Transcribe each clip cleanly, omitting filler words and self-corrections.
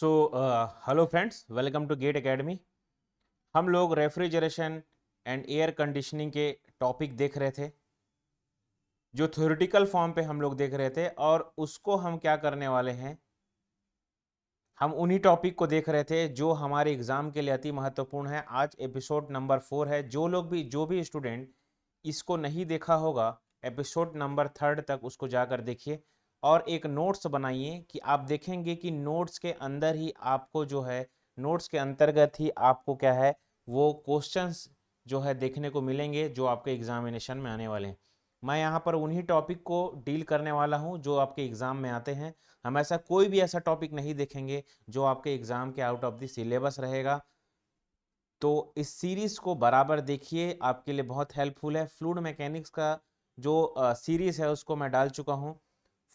So hello friends, welcome to GATE academy. हम लोग refrigeration and air conditioning के topic देख रहे थे, जो थ्योरेटिकल फॉर्म पे हम लोग देख रहे थे, और उसको हम क्या करने वाले हैं, हम उन्हीं टॉपिक को देख रहे थे जो हमारे एग्ज़ाम के लिए अति महत्वपूर्ण है। आज एपिसोड नंबर 4 है। जो भी स्टूडेंट इसको नहीं देखा होगा, एपिसोड नंबर 3 तक उसको जाकर देखिए और एक नोट्स बनाइए कि आप देखेंगे कि नोट्स के अंदर ही आपको जो है, नोट्स के अंतर्गत ही आपको क्या है, वो क्वेश्चंस जो है देखने को मिलेंगे जो आपके एग्जामिनेशन में आने वाले हैं। मैं यहाँ पर उन्हीं टॉपिक को डील करने वाला हूँ जो आपके एग्ज़ाम में आते हैं। हम ऐसा कोई भी ऐसा टॉपिक नहीं देखेंगे जो आपके एग्ज़ाम के आउट ऑफ द सिलेबस रहेगा। तो इस सीरीज़ को बराबर देखिए, आपके लिए बहुत हेल्पफुल है। फ्लूइड मैकेनिक्स का जो सीरीज़ है उसको मैं डाल चुका हूँ,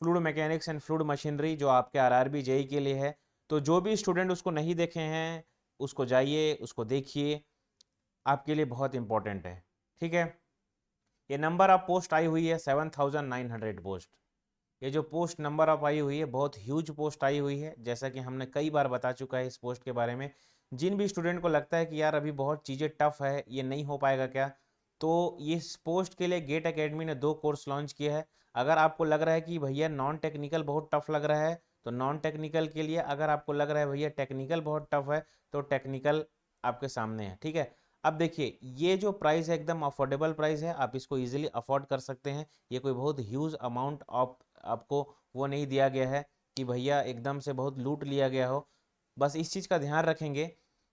fluid mechanics and fluid machinery, जो आपके आरआरबी जेई के लिए है। तो जो भी स्टूडेंट उसको नहीं देखे हैं, उसको जाइए, उसको देखिए, आपके लिए बहुत इंपॉर्टेंट है। ठीक है। ये नंबर ऑफ पोस्ट आई हुई है 7,900 पोस्ट। ये जो पोस्ट नंबर ऑफ आई हुई है, बहुत ह्यूज पोस्ट आई हुई है, जैसा कि हमने कई बार बता चुका है इस पोस्ट के बारे में। जिन भी स्टूडेंट को लगता है कि यार अभी बहुत चीज़ें टफ है, ये नहीं हो पाएगा क्या, तो इस पोस्ट के लिए गेट एकेडमी ने 2 कोर्स लॉन्च किया है। अगर आपको लग रहा है कि भैया नॉन टेक्निकल बहुत टफ लग रहा है, तो नॉन टेक्निकल के लिए, अगर आपको लग रहा है भैया टेक्निकल बहुत टफ है, तो टेक्निकल आपके सामने है। ठीक है। अब देखिए, ये जो प्राइस है एकदम अफोर्डेबल प्राइस है, आप इसको इजीली अफोर्ड कर सकते हैं। ये कोई बहुत ह्यूज अमाउंट ऑफ आपको वो नहीं दिया गया है कि भैया एकदम से बहुत लूट लिया गया हो। बस इस चीज़ का ध्यान रखेंगे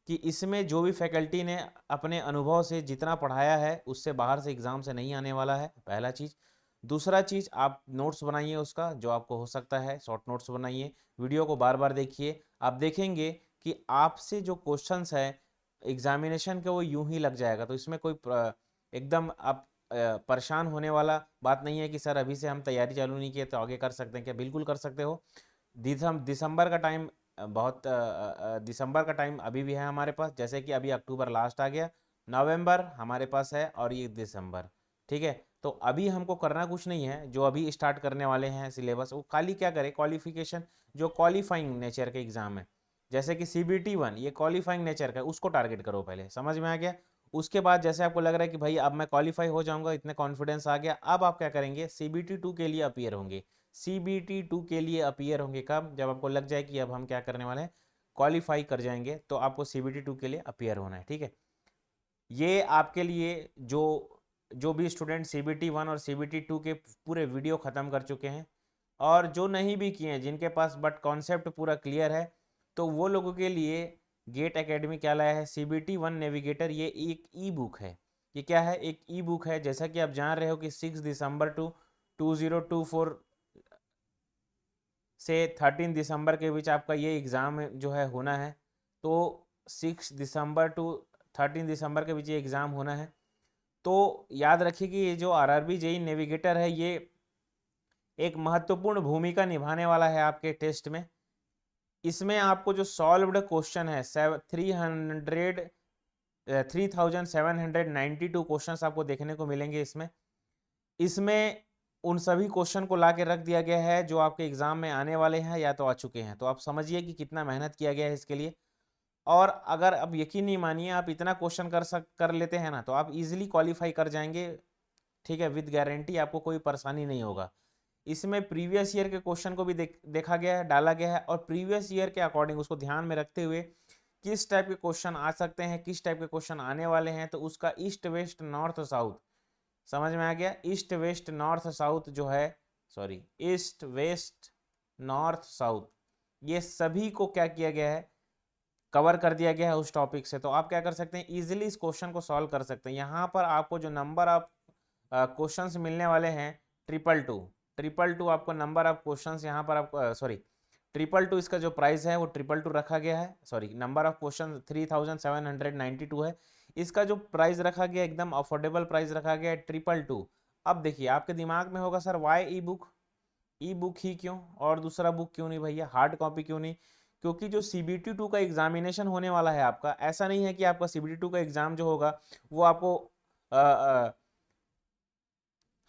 कि इसमें जो भी फैकल्टी ने अपने अनुभव से जितना पढ़ाया है, उससे बाहर से एग्ज़ाम से नहीं आने वाला है, पहला चीज़। दूसरा चीज़, आप नोट्स बनाइए उसका, जो आपको हो सकता है शॉर्ट नोट्स बनाइए, वीडियो को बार बार देखिए। आप देखेंगे कि आपसे जो क्वेश्चंस है एग्जामिनेशन के, वो यूं ही लग जाएगा। तो इसमें कोई एकदम आप परेशान होने वाला बात नहीं है कि सर अभी से हम तैयारी चालू नहीं किए तो आगे कर सकते हैं क्या। बिल्कुल कर सकते हो। दिसंबर का टाइम दिसंबर का टाइम अभी भी है हमारे पास। जैसे कि अभी अक्टूबर लास्ट आ गया, नवंबर हमारे पास है और ये दिसंबर। ठीक है। तो अभी हमको करना कुछ नहीं है, जो अभी स्टार्ट करने वाले हैं सिलेबस, वो खाली क्या करें, क्वालिफिकेशन, जो क्वालिफाइंग नेचर के एग्जाम है, जैसे कि CBT 1, ये क्वालिफाइंग नेचर का है, उसको टारगेट करो पहले। समझ में आ गया। उसके बाद जैसे आपको लग रहा है कि भाई अब मैं क्वालिफाई हो जाऊंगा, इतने कॉन्फिडेंस आ गया, अब आप क्या करेंगे, CBT 2 के लिए अपीयर होंगे। CBT 2 के लिए अपीयर होंगे कब, जब आपको लग जाए कि अब हम क्या करने वाले हैं, क्वालिफाई कर जाएंगे, तो आपको CBT 2 के लिए अपीयर होना है। ठीक है। ये आपके लिए जो जो भी स्टूडेंट CBT 1 और CBT 2 के पूरे वीडियो ख़त्म कर चुके हैं, और जो नहीं भी किए हैं, जिनके पास बट कॉन्सेप्ट पूरा क्लियर है, तो वो लोगों के लिए गेट एकेडमी क्या लाया है, CBT 1 नेविगेटर। ये एक ई बुक है। ये क्या है, एक ई बुक है। जैसा कि आप जान रहे हो कि 6 दिसंबर टू 2024 से 13 दिसंबर के बीच आपका ये एग्ज़ाम जो है होना है। तो 6 दिसंबर टू 13 दिसंबर के बीच ये एग्ज़ाम होना है। तो याद रखिए कि ये जो आरआरबी जेई नेविगेटर है, ये एक महत्वपूर्ण भूमिका निभाने वाला है आपके टेस्ट में। इसमें आपको जो सॉल्व्ड क्वेश्चन है, 3792 क्वेश्चंस आपको देखने को मिलेंगे इसमें। इसमें उन सभी क्वेश्चन को ला के रख दिया गया है जो आपके एग्जाम में आने वाले हैं या तो आ चुके हैं। तो आप समझिए कि कितना मेहनत किया गया है इसके लिए। और अगर अब यकीन नहीं मानिए, आप इतना क्वेश्चन कर लेते हैं ना, तो आप इजीली क्वालिफाई कर जाएंगे। ठीक है, विद गारंटी, आपको कोई परेशानी नहीं होगा। इसमें प्रीवियस ईयर के क्वेश्चन को भी देखा गया है, डाला गया है, और प्रीवियस ईयर के अकॉर्डिंग उसको ध्यान में रखते हुए किस टाइप के क्वेश्चन आ सकते हैं, किस टाइप के क्वेश्चन आने वाले हैं, तो उसका ईस्ट वेस्ट नॉर्थ साउथ समझ में आ गया। ईस्ट वेस्ट नॉर्थ साउथ जो है, sorry, east west north south, ये सभी को क्या किया गया है, कवर कर दिया गया है उस टॉपिक से। तो आप क्या कर सकते हैं, इजीली इस क्वेश्चन को सॉल्व कर सकते हैं। यहाँ पर आपको जो नंबर ऑफ क्वेश्चंस मिलने वाले हैं, 222 आपको नंबर ऑफ क्वेश्चंस यहाँ पर आपको, सॉरी, 222 इसका जो प्राइस है वो 222 रखा गया है। सॉरी, नंबर ऑफ क्वेश्चन 3792 है। इसका जो प्राइस रखा गया, एकदम अफोर्डेबल प्राइस रखा गया है, 222। अब देखिए, आपके दिमाग में होगा सर वाई ई बुक ही क्यों, और दूसरा बुक क्यों नहीं भैया, हार्ड कॉपी क्यों नहीं। क्योंकि जो CBT 2 का एग्जामिनेशन होने वाला है आपका, ऐसा नहीं है कि आपका CBT 2 का एग्जाम जो होगा वो आपको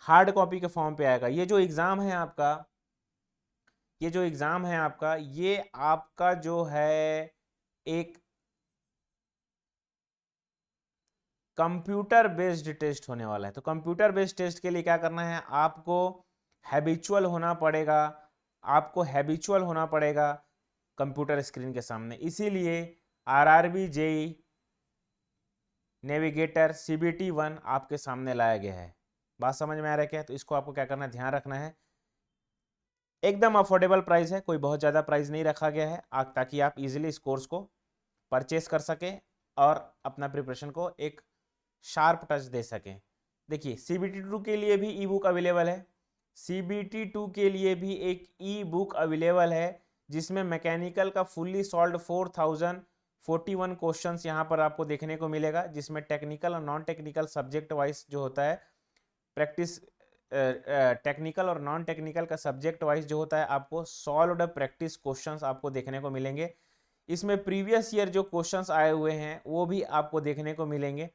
हार्ड कॉपी के फॉर्म पे आएगा। ये जो एग्ज़ाम है आपका, ये जो एग्जाम है आपका, ये आपका जो है एक कंप्यूटर बेस्ड टेस्ट होने वाला है। तो कंप्यूटर बेस्ड टेस्ट के लिए क्या करना है, आपको हैबिचुअल होना पड़ेगा, आपको हैबिचुअल होना पड़ेगा कंप्यूटर स्क्रीन के सामने। इसीलिए आरआरबी जेई नेविगेटर सीबीटी 1 आपके सामने लाया गया है। बात समझ में आ रहा है क्या? तो इसको आपको क्या करना है, ध्यान रखना है। एकदम अफोर्डेबल प्राइस है, कोई बहुत ज़्यादा प्राइस नहीं रखा गया है ताकि आप इजीली इस कोर्स को परचेस कर सकें और अपना प्रिपरेशन को एक शार्प टच दे सकें। देखिए सीबीटी 2 के लिए भी ई बुक अवेलेबल है, सीबीटी 2 के लिए भी एक ई बुक अवेलेबल है जिसमें मैकेनिकल का फुल्ली सॉल्व्ड 4041 क्वेश्चंस यहाँ पर आपको देखने को मिलेगा, जिसमें टेक्निकल और नॉन टेक्निकल सब्जेक्ट वाइज जो होता है प्रैक्टिस, टेक्निकल और नॉन टेक्निकल का सब्जेक्ट वाइज जो होता है आपको सॉल्व्ड प्रैक्टिस क्वेश्चंस आपको देखने को मिलेंगे। इसमें प्रीवियस ईयर जो क्वेश्चंस आए हुए हैं वो भी आपको देखने को मिलेंगे,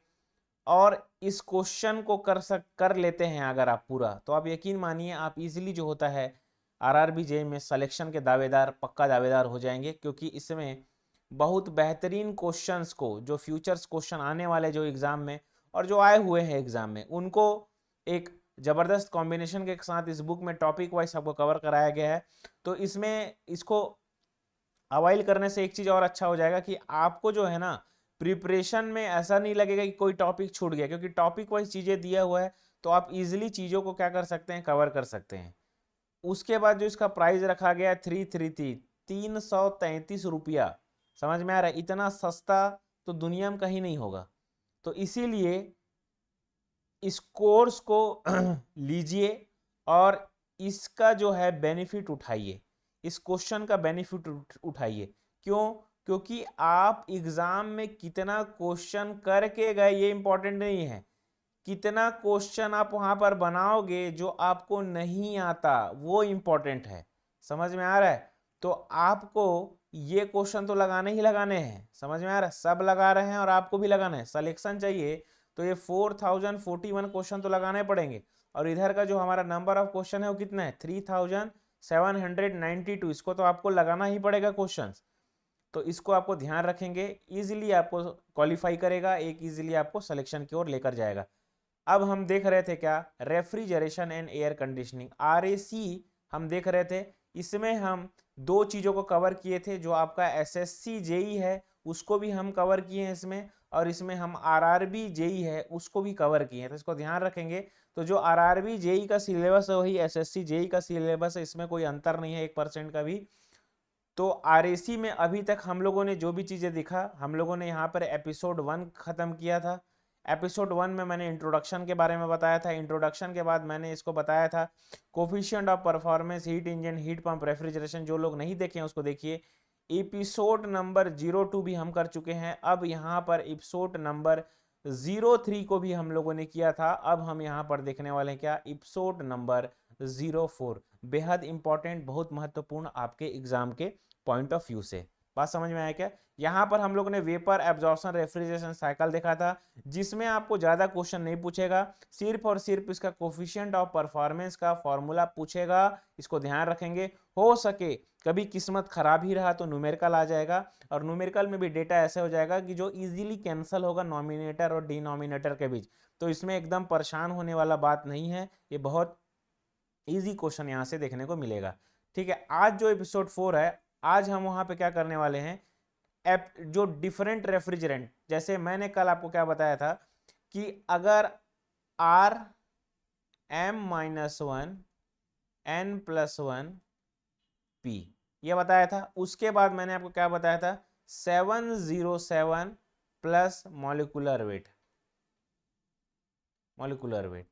और इस क्वेश्चन को कर लेते हैं अगर आप पूरा, तो आप यकीन मानिए आप इजीली जो होता है आरआरबी जेईई में सिलेक्शन के दावेदार, पक्का दावेदार हो जाएंगे, क्योंकि इसमें बहुत बेहतरीन क्वेश्चंस को, जो फ्यूचर्स क्वेश्चन आने वाले जो एग्जाम में और जो आए हुए हैं एग्जाम में, उनको एक जबरदस्त कॉम्बिनेशन के साथ इस बुक में टॉपिक वाइज आपको कवर कराया गया है। तो इसमें इसको अवॉइड करने से एक चीज और अच्छा हो जाएगा कि आपको जो है ना प्रिपरेशन में ऐसा नहीं लगेगा कि कोई टॉपिक छूट गया, क्योंकि टॉपिक वाइज चीजें दिया हुआ है तो आप इजीली चीजों को क्या कर सकते हैं, कवर कर सकते हैं। उसके बाद जो इसका प्राइस रखा गया 333 समझ में आ रहा है? इतना सस्ता तो दुनिया में कहीं नहीं होगा। तो इसीलिए इस कोर्स को लीजिए और इसका जो है बेनिफिट उठाइए, इस क्वेश्चन का बेनिफिट उठाइए। क्यों? क्योंकि आप एग्जाम में कितना क्वेश्चन करके गए ये इंपॉर्टेंट नहीं है, कितना क्वेश्चन आप वहां पर बनाओगे जो आपको नहीं आता वो इंपॉर्टेंट है। समझ में आ रहा है? तो आपको ये क्वेश्चन तो लगाने ही लगाने हैं, समझ में आ रहा है? सब लगा रहे हैं और आपको भी लगाना है। सिलेक्शन चाहिए तो ये 4041 क्वेश्चन तो लगाने पड़ेंगे, और इधर का जो हमारा नंबर ऑफ क्वेश्चन है वो कितना है, 3792। इसको तो आपको लगाना ही पड़ेगा क्वेश्चंस। तो इसको आपको ध्यान रखेंगे, इजीली आपको क्वालिफाई करेगा, एक इजीली आपको सिलेक्शन की ओर लेकर जाएगा। अब हम देख रहे थे क्या, refrigeration and air conditioning, RAC हम देख रहे थे। इसमें हम दो चीजों को कवर किए थे, जो आपका एसएससी जेई है उसको भी हम कवर किए हैं इसमें, और इसमें हम आरआरबी जेई है उसको भी कवर किए हैं। तो इसको ध्यान रखेंगे। तो जो आरआरबी जेई का सिलेबस है वही एसएससी जेई का सिलेबस है, इसमें कोई अंतर नहीं है 1% का भी। तो आरएसी में अभी तक हम लोगों ने जो भी चीजें दिखा, हम लोगों ने यहाँ पर एपिसोड 1 खत्म किया था। एपिसोड 1 में मैंने इंट्रोडक्शन के बारे में बताया था, इंट्रोडक्शन के बाद मैंने इसको बताया था coefficient of performance, heat engine, heat pump, refrigeration. जो लोग नहीं देखे हैं उसको देखिए। एपिसोड नंबर 02 भी हम कर चुके हैं। अब यहाँ पर एपिसोड नंबर 03 को भी हम लोगों ने किया था। अब हम यहाँ पर देखने वाले हैं क्या, एपिसोड नंबर 04। बेहद इंपॉर्टेंट, बहुत महत्वपूर्ण आपके एग्जाम के पॉइंट ऑफ व्यू से। बात समझ में आया क्या? यहाँ पर हम लोगों ने वेपर एब्जॉर्प्शन रेफ्रिजरेशन साइकिल देखा था, जिसमें आपको ज्यादा क्वेश्चन नहीं पूछेगा, सिर्फ और सिर्फ इसका कोफिशिएंट ऑफ परफॉर्मेंस का फॉर्मूला पूछेगा। इसको ध्यान रखेंगे। हो सके कभी किस्मत खराब ही रहा तो न्यूमेरिकल आ जाएगा, और न्यूमेरिकल में भी डेटा ऐसे हो जाएगा कि जो इजीली कैंसिल होगा नॉमिनेटर और डिनोमिनेटर के बीच। तो इसमें एकदम परेशान होने वाला बात नहीं है, ये बहुत इजी क्वेश्चन यहाँ से देखने को मिलेगा। ठीक है, आज जो एपिसोड 4 है, आज हम वहां पे क्या करने वाले हैं, जो डिफरेंट रेफ्रिजरेंट, जैसे मैंने कल आपको क्या बताया था कि अगर R M-1 N+1 P, ये बताया था। उसके बाद मैंने आपको क्या बताया था, 707 plus molecular weight, molecular weight.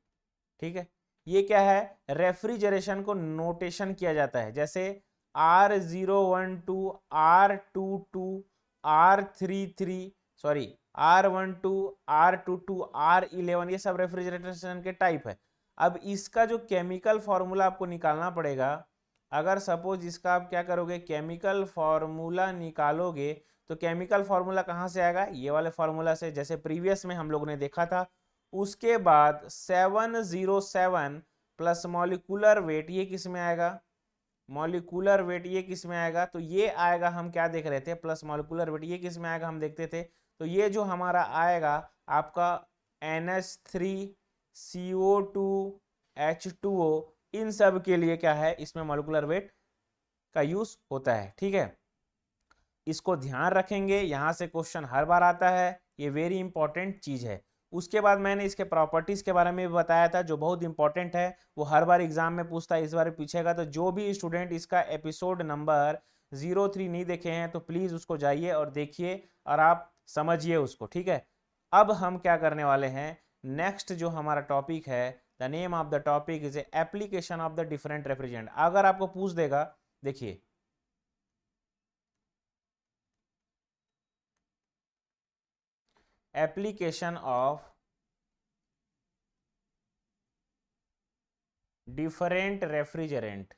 ठीक है, ये क्या है, रेफ्रिजरेशन को नोटेशन किया जाता है, जैसे R012, R22, R33, sorry R12, R22, R11, ये सब रेफ्रिजरेशन के टाइप है। अब इसका जो केमिकल फॉर्मूला आपको निकालना पड़ेगा, अगर सपोज इसका आप क्या करोगे, केमिकल फॉर्मूला निकालोगे, तो केमिकल फॉर्मूला कहाँ से आएगा, ये वाले फॉर्मूला से, जैसे प्रीवियस में हम लोगों ने देखा था। उसके बाद 707 प्लस मॉलिक्यूलर वेट, ये किस में आएगा, मॉलिक्यूलर वेट ये किस में आएगा, तो ये आएगा, हम क्या देख रहे थे, प्लस मॉलिक्यूलर वेट ये किस में आएगा हम देखते थे, तो ये जो हमारा आएगा आपका NH3CO2H2O, इन सब के लिए क्या है, इसमें मॉलिक्यूलर वेट का यूज होता है। ठीक है, इसको ध्यान रखेंगे, यहां से क्वेश्चन हर बार आता है, ये वेरी इंपॉर्टेंट चीज है। उसके बाद मैंने इसके प्रॉपर्टीज के बारे में भी बताया था जो बहुत इंपॉर्टेंट है, वो हर बार एग्जाम में पूछता है, इस बार पूछेगा। तो जो भी स्टूडेंट इसका एपिसोड नंबर 03 नहीं देखे हैं तो प्लीज उसको जाइए और देखिए और आप समझिए उसको। ठीक है, अब हम क्या करने वाले हैं, नेक्स्ट जो हमारा टॉपिक है, the name of the topic is application of the different refrigerant. अगर आपको पूछ देगा, देखिए application of different refrigerant,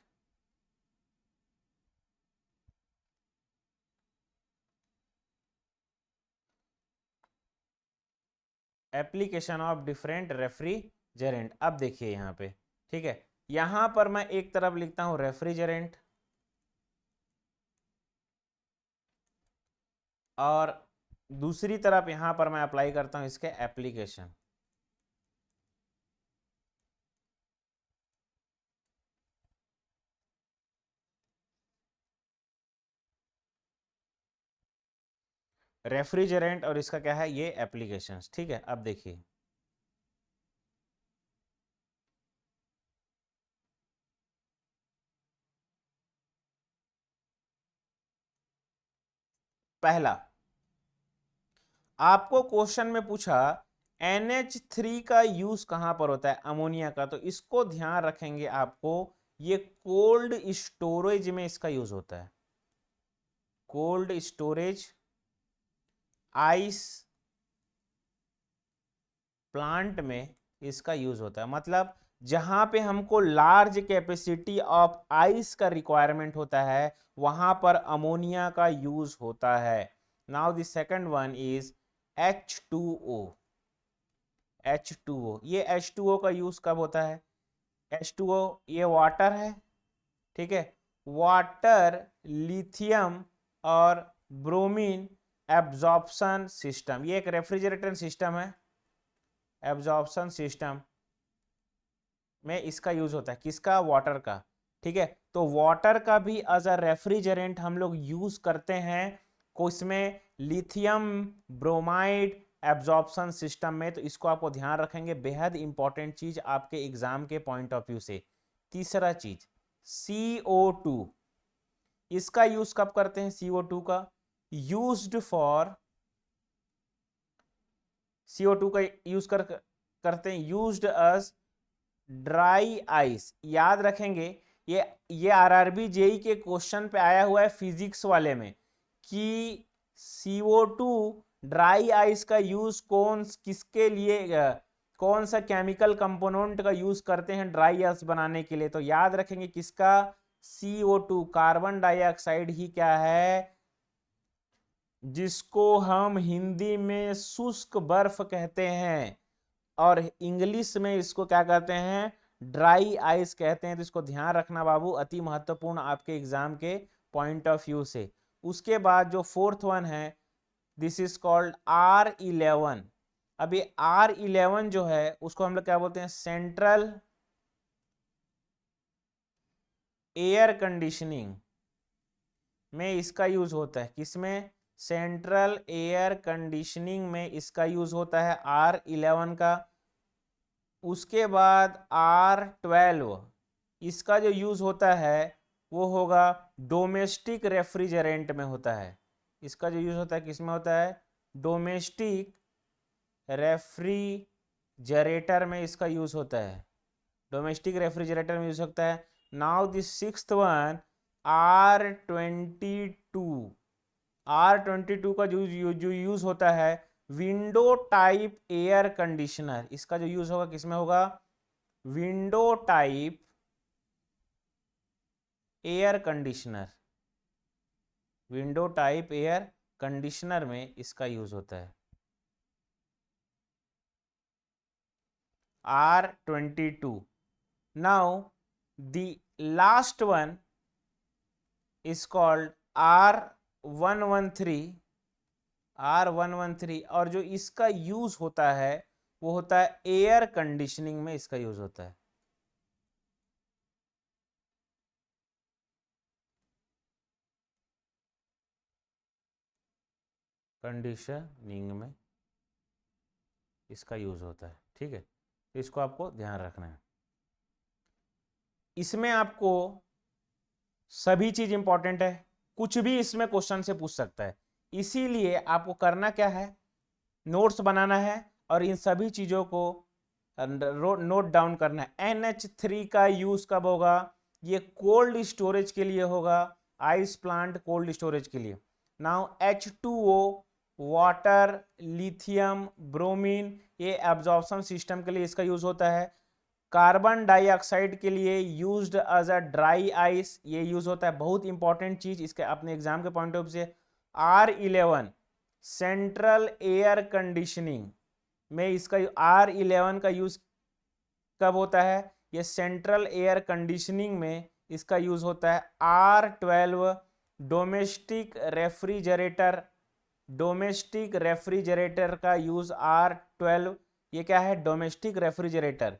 application of different refrigerant. अब देखिए यहाँ पे, ठीक है, यहां पर मैं एक तरफ लिखता हूं रेफ्रिजरेंट और दूसरी तरफ यहां पर मैं अप्लाई करता हूं इसके एप्लीकेशन। रेफ्रिजरेंट और इसका क्या है, ये एप्लीकेशंस। ठीक है, अब देखिए पहला आपको क्वेश्चन में पूछा NH3 का यूज कहां पर होता है, अमोनिया का, तो इसको ध्यान रखेंगे आपको, ये कोल्ड स्टोरेज में इसका यूज होता है, कोल्ड स्टोरेज आइस प्लांट में इसका यूज होता है। मतलब जहां पे हमको लार्ज कैपेसिटी ऑफ आइस का रिक्वायरमेंट होता है वहां पर अमोनिया का यूज होता है। Now the second one is H2O। H2O, ये H2O का यूज कब होता है, H2O ये वाटर है, ठीक है, वाटर, लिथियम और ब्रोमीन एब्जॉर्प्शन सिस्टम, ये एक रेफ्रिजरेटर सिस्टम है, एब्जॉर्प्शन सिस्टम में इसका यूज होता है, किसका, वाटर का। ठीक है, तो वाटर का भी एज अ रेफ्रिजरेंट हम लोग यूज करते हैं को इसमें लिथियम ब्रोमाइड एब्जॉर्प्शन सिस्टम में, तो इसको आपको ध्यान रखेंगे, बेहद इंपॉर्टेंट चीज आपके एग्जाम के पॉइंट ऑफ व्यू से। तीसरा चीज CO2, इसका यूज कब करते हैं, CO2 का यूज्ड फॉर, CO2 का यूज करते हैं, यूज्ड एज ड्राई आइस। याद रखेंगे, ये आरआरबी जेई के क्वेश्चन पे आया हुआ है फिजिक्स वाले में कि CO2 ड्राई आइस का यूज कौन किसके लिए, कौन सा केमिकल कंपोनेंट का यूज करते हैं ड्राई आइस बनाने के लिए, तो याद रखेंगे किसका, CO2 कार्बन डाइऑक्साइड ही क्या है, जिसको हम हिंदी में शुष्क बर्फ कहते हैं और इंग्लिश में इसको क्या कहते हैं, ड्राई आइस कहते हैं। तो इसको ध्यान रखना बाबू, अति महत्वपूर्ण आपके एग्जाम के पॉइंट ऑफ व्यू से। उसके बाद जो फोर्थ वन है, दिस इज कॉल्ड R11। अब ये R11 जो है उसको हम लोग क्या बोलते हैं, सेंट्रल एयर कंडीशनिंग में इसका यूज होता है, किसमें, सेंट्रल एयर कंडीशनिंग में इसका यूज होता है R11 का। उसके बाद R12, इसका जो यूज होता है वो होगा डोमेस्टिक रेफ्रिजरेंट में होता है, इसका जो यूज होता है किस में होता है, डोमेस्टिक रेफ्रिजरेटर में इसका यूज होता है, डोमेस्टिक रेफ्रिजरेटर में यूज होता है। Now this sixth one R22, R22 का जो यूज होता है विंडो टाइप एयर कंडीशनर, इसका जो यूज होगा किसमें होगा, window type air conditioner, window type air conditioner में इसका यूज होता है। R22। Now the last one is called R113 और जो इसका यूज होता है वो होता है एयर कंडीशनिंग में, इसका यूज होता है। कंडीशनिंग में इसका यूज होता है, ठीक है। तो इसको आपको ध्यान रखना है। इसमें आपको सभी चीज इंपॉर्टेंट है, कुछ भी इसमें क्वेश्चन से पूछ सकता है, इसीलिए आपको करना क्या है, नोट्स बनाना है और इन सभी चीजों को नोट डाउन करना है। NH3 का यूज कब होगा, ये कोल्ड स्टोरेज के लिए होगा, आइस प्लांट कोल्ड स्टोरेज के लिए। Now H2O water, lithium, bromine, ये एब्जॉर्प्शन सिस्टम के लिए इसका यूज होता है। कार्बन डाइऑक्साइड के लिए used as a dry ice, ये यूज होता है। बहुत इंपॉर्टेंट चीज इसके अपने एग्जाम के पॉइंट ऑफ से, R11 सेंट्रल एयर कंडीशनिंग में इसका R11 का यूज कब होता है, ये सेंट्रल एयर कंडीशनिंग में इसका यूज होता है। R12 domestic refrigerator, domestic refrigerator का यूज R12, ये क्या है, domestic refrigerator.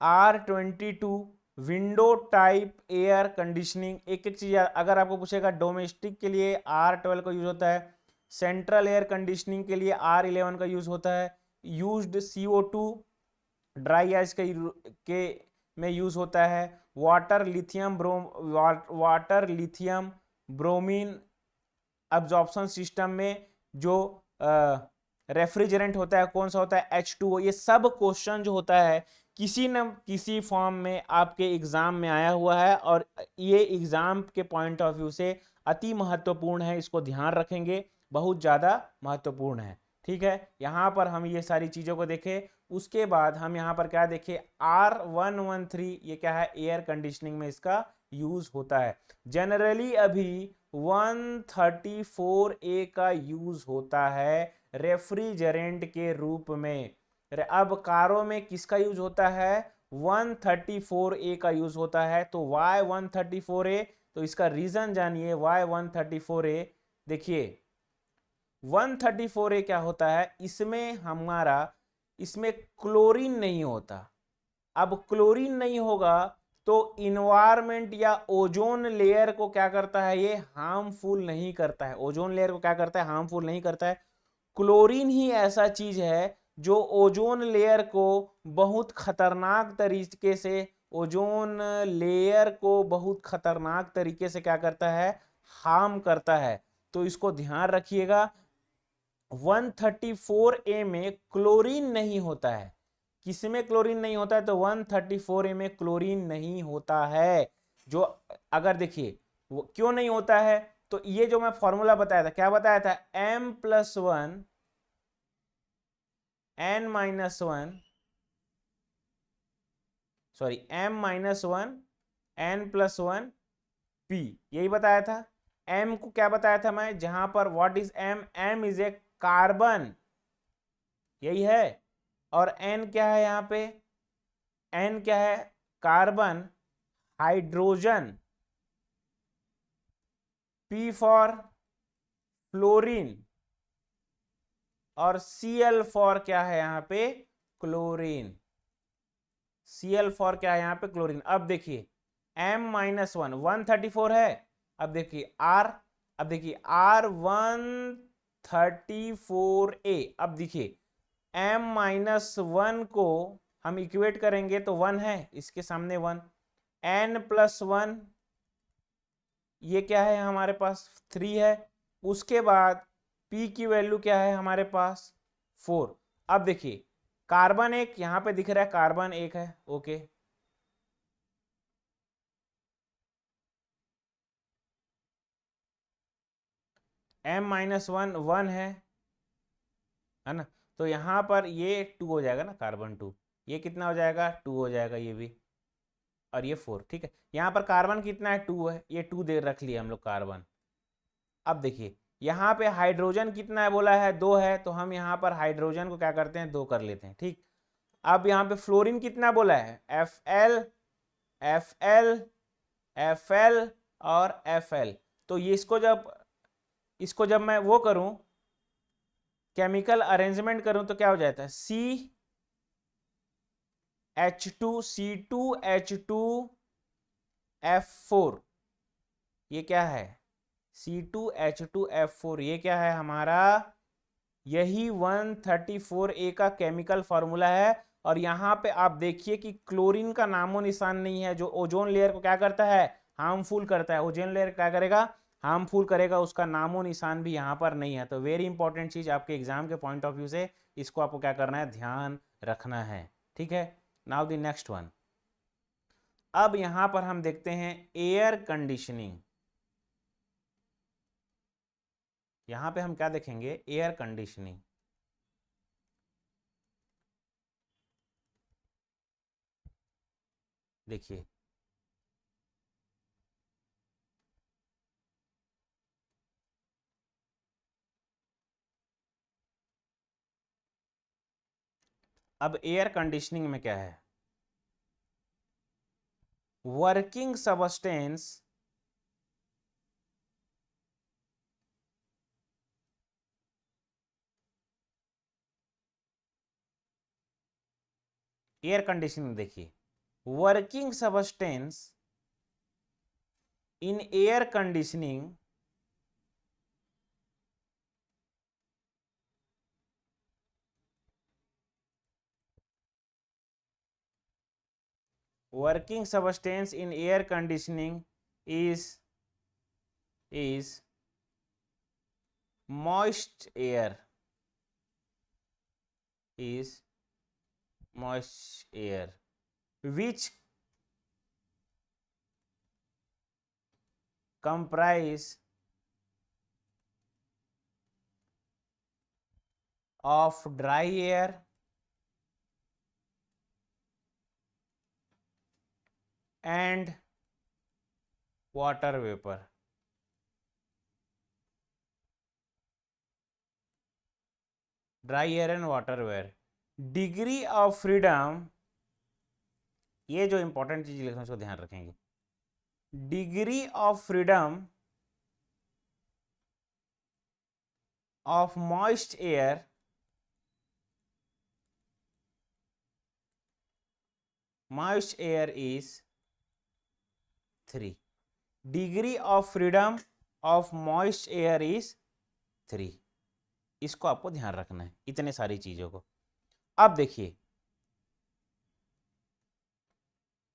R22 window type air conditioning, एक एक चीज अगर आपको पूछेगा, डोमेस्टिक के लिए R12 का यूज होता है, सेंट्रल एयर कंडीशनिंग के लिए R11 का यूज होता है। यूज्ड CO2 ड्राई आइस के में यूज होता है। Water lithium bromine absorption system में जो रेफ्रिजरेंट होता है कौन सा होता है, H2O। ये सब क्वेश्चन जो होता है किसी न किसी फॉर्म में आपके एग्जाम में आया हुआ है और ये एग्जाम के पॉइंट ऑफ व्यू से अति महत्वपूर्ण है, इसको ध्यान रखेंगे, बहुत ज़्यादा महत्वपूर्ण है, ठीक है। यहाँ पर हम ये सारी चीज़ों को देखें, उसके बाद हम यहाँ पर क्या देखें, R113 ये क्या है, एयर कंडीशनिंग में इसका यूज होता है। जनरली अभी 134A का यूज होता है रेफ्रिजरेंट के रूप में। अब कारों में किसका यूज होता है, 134A का यूज होता है। तो why 134A, तो इसका रीजन जानिए why 134A। देखिए 134A क्या होता है, इसमें क्लोरीन नहीं होता। अब क्लोरीन नहीं होगा तो इन्वायरमेंट या ओजोन लेयर को क्या करता है, ये हार्मफुल नहीं करता है। ओजोन लेयर को क्या करता है, हार्मफुल नहीं करता है। क्लोरीन ही ऐसा चीज है जो ओजोन लेयर को बहुत खतरनाक तरीके से, ओजोन लेयर को बहुत खतरनाक तरीके से क्या करता है, हार्म करता है। तो इसको ध्यान रखिएगा, 134A में क्लोरीन नहीं होता है। किसमें क्लोरीन नहीं होता है, तो 134A में क्लोरीन नहीं होता है। जो अगर देखिए वो क्यों नहीं होता है, तो ये जो मैं फॉर्मूला बताया था, क्या बताया था, M+1 M-1 N+1 P, यही बताया था। M को क्या बताया था मैं, जहां पर what is M, M is a carbon, यही है। और N क्या है, यहां पे N क्या है, carbon, hydrogen, P for fluorine और Cl फॉर क्या है यहाँ पे, क्लोरीन। Cl फॉर क्या है यहाँ पे, क्लोरीन। अब देखिए M-1 134 है। अब देखिए R134A। अब देखिए M-1 को हम इक्वेट करेंगे तो 1 है, इसके सामने 1, N+1 ये क्या है हमारे पास, 3 है। उसके बाद P की वैल्यू क्या है हमारे पास, 4। अब देखिए कार्बन एक यहां पे दिख रहा है, कार्बन एक है, ओके। M-1 1 है ना। तो यहां पर ये 2 हो जाएगा ना, कार्बन 2, ये कितना हो जाएगा, 2 हो जाएगा ये भी, और ये 4, ठीक है। यहाँ पर कार्बन कितना है, 2 है, ये 2 दे रख लिया हम लोग कार्बन। अब देखिए यहाँ पे हाइड्रोजन कितना है, बोला है 2 है, तो हम यहाँ पर हाइड्रोजन को क्या करते हैं, 2 कर लेते हैं, ठीक। अब यहाँ पे फ्लोरीन कितना बोला है, Fl Fl Fl और Fl, तो ये इसको जब मैं वो करूं, केमिकल अरेंजमेंट करूं, तो क्या हो जाता है, CH2H2F4, ये क्या है, C2H2F4, ये क्या है हमारा, यही 134A का केमिकल फॉर्मूला है। और यहां पे आप देखिए कि क्लोरीन का नामो निशान नहीं है, जो ओजोन लेयर को क्या करता है, हार्मफुल करता है। ओजोन लेयर क्या करेगा, हार्मफुल करेगा, उसका नामो निशान भी यहाँ पर नहीं है। तो वेरी इंपॉर्टेंट चीज आपके एग्जाम के पॉइंट ऑफ व्यू से, इसको आपको क्या करना है, ध्यान रखना है, ठीक है। नाउ द नेक्स्ट वन, अब यहां पर हम देखते हैं एयर कंडीशनिंग। यहां पे हम क्या देखेंगे, एयर कंडीशनिंग। देखिए, अब एयर कंडीशनिंग में क्या है, वर्किंग सबस्टेंस एयर कंडीशनिंग, देखिए, working substance in air conditioning working substance in air conditioning is moist air, is moist air which comprise of dry air and water vapor। Dry air and water vapour, degree of freedom, ये जो important चीज लिखना है उसको ध्यान रखेंगे, degree of freedom of moist air is 3। डिग्री of freedom of moist एयर इज 3। इसको आपको ध्यान रखना है, इतने सारी चीजों को। अब देखिए,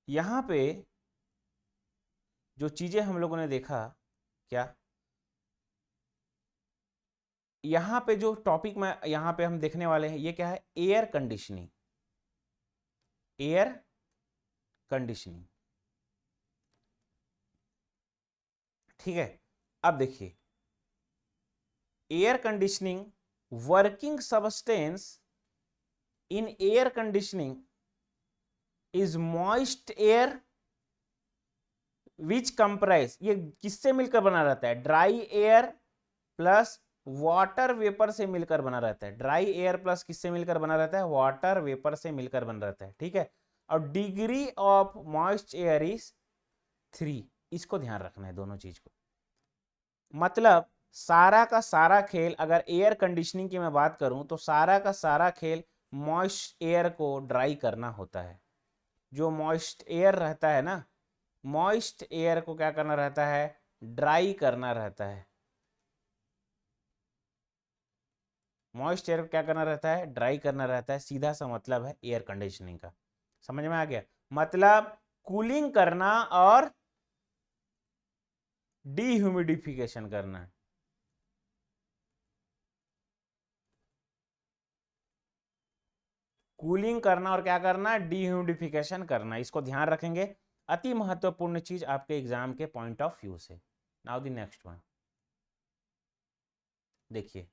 यहां पे जो चीजें हम लोगों ने देखा, क्या यहां पे जो टॉपिक में यहां पे हम देखने वाले हैं, ये क्या है, एयर कंडीशनिंग। एयर कंडीशनिंग, ठीक है। अब देखिए, air conditioning, working substance in air conditioning is moist air which comprise, ये किससे मिलकर बना रहता है, dry air plus water vapour से मिलकर बना रहता है। ड्राई एयर प्लस किससे मिलकर बना रहता है, वाटर वेपर से मिलकर बना रहता है, ठीक है। और डिग्री ऑफ मॉइस्ट एयर इज 3, इसको ध्यान रखना है दोनों चीज को। मतलब सारा का सारा खेल, अगर एयर कंडीशनिंग की मैं बात करूं, तो सारा का सारा खेल मॉइस्ट एयर को ड्राई करना होता है। जो मॉइस्ट एयर रहता है ना, मॉइस्ट एयर को क्या करना रहता है, ड्राई करना रहता है। मॉइस्ट एयर को क्या करना रहता है, ड्राई करना रहता है। सीधा सा मतलब है एयर कंडीशनिंग का, समझ में आ गया। मतलब कूलिंग करना और डीह्यूमिडिफिकेशन करना है। कूलिंग करना और क्या करना, डीह्यूमिडिफिकेशन करना, इसको ध्यान रखेंगे। अति महत्वपूर्ण चीज आपके एग्जाम के पॉइंट ऑफ व्यू से। नाउ द नेक्स्ट वन, देखिए,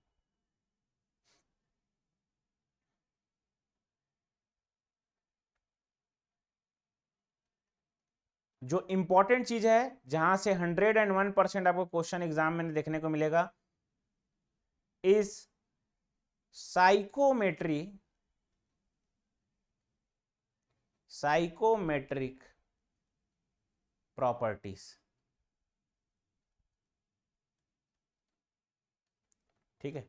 जो इंपॉर्टेंट चीज है, जहां से 101% आपको क्वेश्चन एग्जाम में देखने को मिलेगा, is psychometry, psychometric properties. Psychometric properties, psychometric properties, psychometric properties, psychometric properties, psychometric properties, psychometric properties, psychometric properties, psychometric properties, psychometric properties, ठीक है,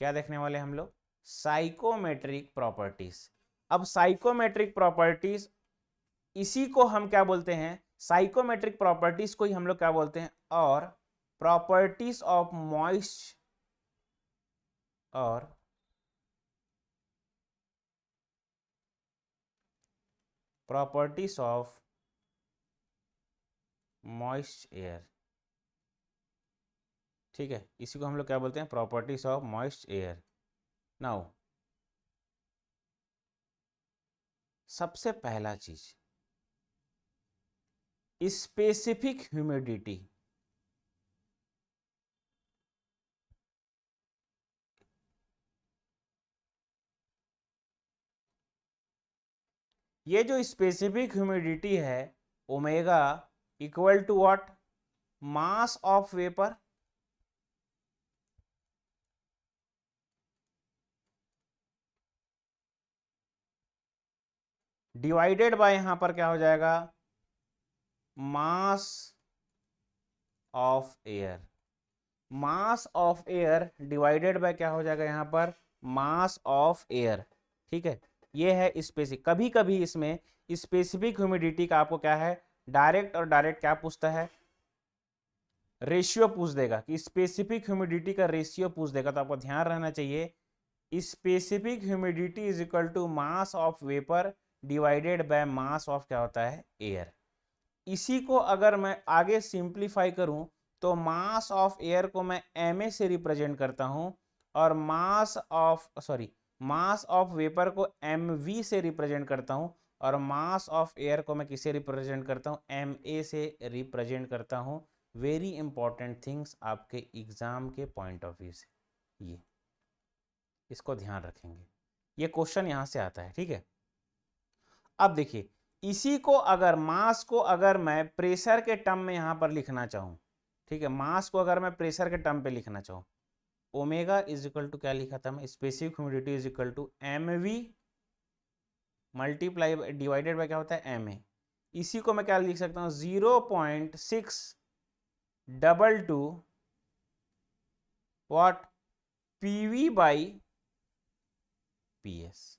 क्या देखने वाले हम लोग? Psychometric properties. अब साइकोमेट्रिक प्रॉपर्टीज, इसी को हम क्या बोलते हैं? साइकोमेट्रिक प्रॉपर्टीज को ही हम लोग क्या बोलते हैं? और प्रॉपर्टीज ऑफ मॉइस्ट और प्रॉपर्टीज ऑफ मॉइस्ट एयर। ठीक है, इसी को हम लोग क्या बोलते हैं? Properties of moist air. Now सबसे पहला चीज, स्पेसिफिक ह्यूमिडिटी। ये जो स्पेसिफिक ह्यूमिडिटी है, omega equal to what? Mass of vapour divided by, यहां पर क्या हो जाएगा? Mass of air. Mass of air divided by क्या हो जाएगा यहां पर? Mass of air. ठीक है, ये है स्पेसिफिक। कभी कभी इसमें स्पेसिफिक ह्यूमिडिटी का आपको क्या है? डायरेक्ट और डायरेक्ट क्या पूछता है? रेशियो पूछ देगा, कि स्पेसिफिक ह्यूमिडिटी का रेशियो पूछ देगा। तो आपको ध्यान रहना चाहिए, specific humidity is equal to mass of vapour divided by mass of क्या होता है? एयर। इसी को अगर मैं आगे सिंप्लीफाई करूं तो मास ऑफ एयर को मैं ma से रिप्रेजेंट करता हूं, और मास ऑफ वेपर को mv से रिप्रेजेंट करता हूं, और मास ऑफ एयर को मैं किसे रिप्रेजेंट करता हूं? ma से रिप्रेजेंट करता हूं। वेरी इंपॉर्टेंट थिंग्स आपके एग्जाम के पॉइंट ऑफ व्यू से, ये इसको ध्यान रखेंगे, ये क्वेश्चन यहां से आता है। ठीक है, अब देखिए, इसी को अगर मास को अगर मैं प्रेशर के टर्म में यहां पर लिखना चाहूं, ठीक है, मास को अगर मैं प्रेशर के टर्म पे लिखना चाहूं, ओमेगा इज इक्वल टू क्या लिखा था मैं? Specific humidity is equal to mv multiply divided by क्या होता है? ma। इसी को मैं क्या लिख सकता हूं? 0.622 व्हाट? pv by ps।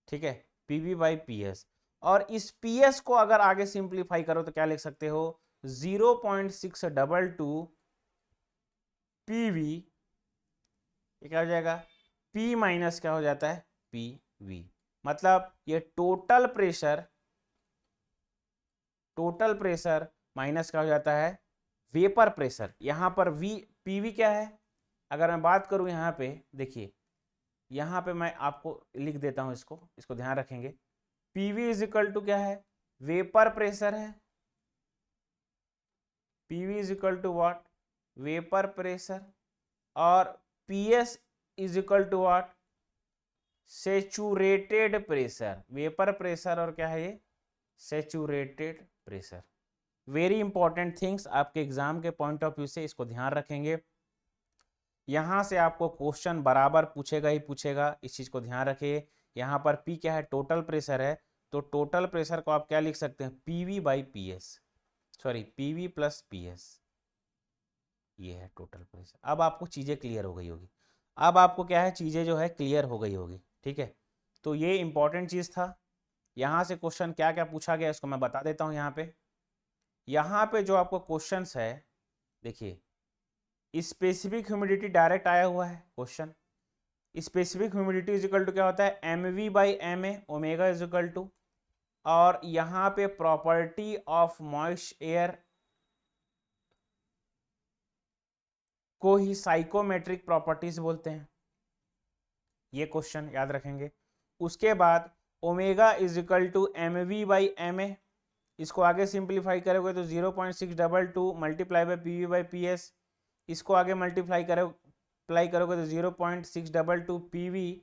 ठीक है, pv बाई ps। और इस ps को अगर आगे सिंप्लीफाई करो तो क्या लिख सकते हो? 0.622 pv, ये क्या हो जाएगा? p माइनस क्या हो जाता है? pv। मतलब ये टोटल प्रेशर माइनस क्या हो जाता है? Vapour pressure. यहां पर pv क्या है? अगर मैं बात करूं यहां पे, देखिए यहां पे मैं आपको लिख देता हूं, इसको ध्यान रखेंगे। pv इज इक्वल टू क्या है? वेपर प्रेशर है। pv is equal to what? Vapour pressure. और ps is equal to what? Saturated pressure. Vapour pressure और क्या है ये? Saturated pressure. Very important things आपके एग्जाम के पॉइंट ऑफ व्यू से, इसको ध्यान रखेंगे। यहां से आपको क्वेश्चन बराबर पूछेगा ही पूछेगा, इस चीज को ध्यान रखिए। यहां पर P क्या है? टोटल प्रेशर है, तो टोटल प्रेशर को आप क्या लिख सकते हैं? PV by PS, sorry PV plus PS, ये है टोटल प्रेशर। अब आपको चीजें क्लियर हो गई होगी, अब आपको क्या है? चीजें जो है क्लियर हो गई होगी। ठीक है, तो ये इंपॉर्टेंट चीज था। यहां से क्वेश्चन क्या क्या पूछा गया इसको मैं बता देता हूं। यहाँ पे जो आपको क्वेश्चंस है, देखिए स्पेसिफिक ह्यूमिडिटी डायरेक्ट आया हुआ है question. Specific humidity is equal to क्या होता है? mv by ma, omega is equal to, और यहाँ पे प्रॉपर्टी ऑफ मॉइस्ट एयर को ही साइकोमेट्रिक प्रॉपर्टीज बोलते हैं। ये क्वेश्चन याद रखेंगे। उसके बाद omega is equal to mv by ma, इसको आगे सिंप्लीफाई करोगे तो 0.622 multiply by pv by ps, इसको आगे मल्टीप्लाई करोगे तो 0.622 pv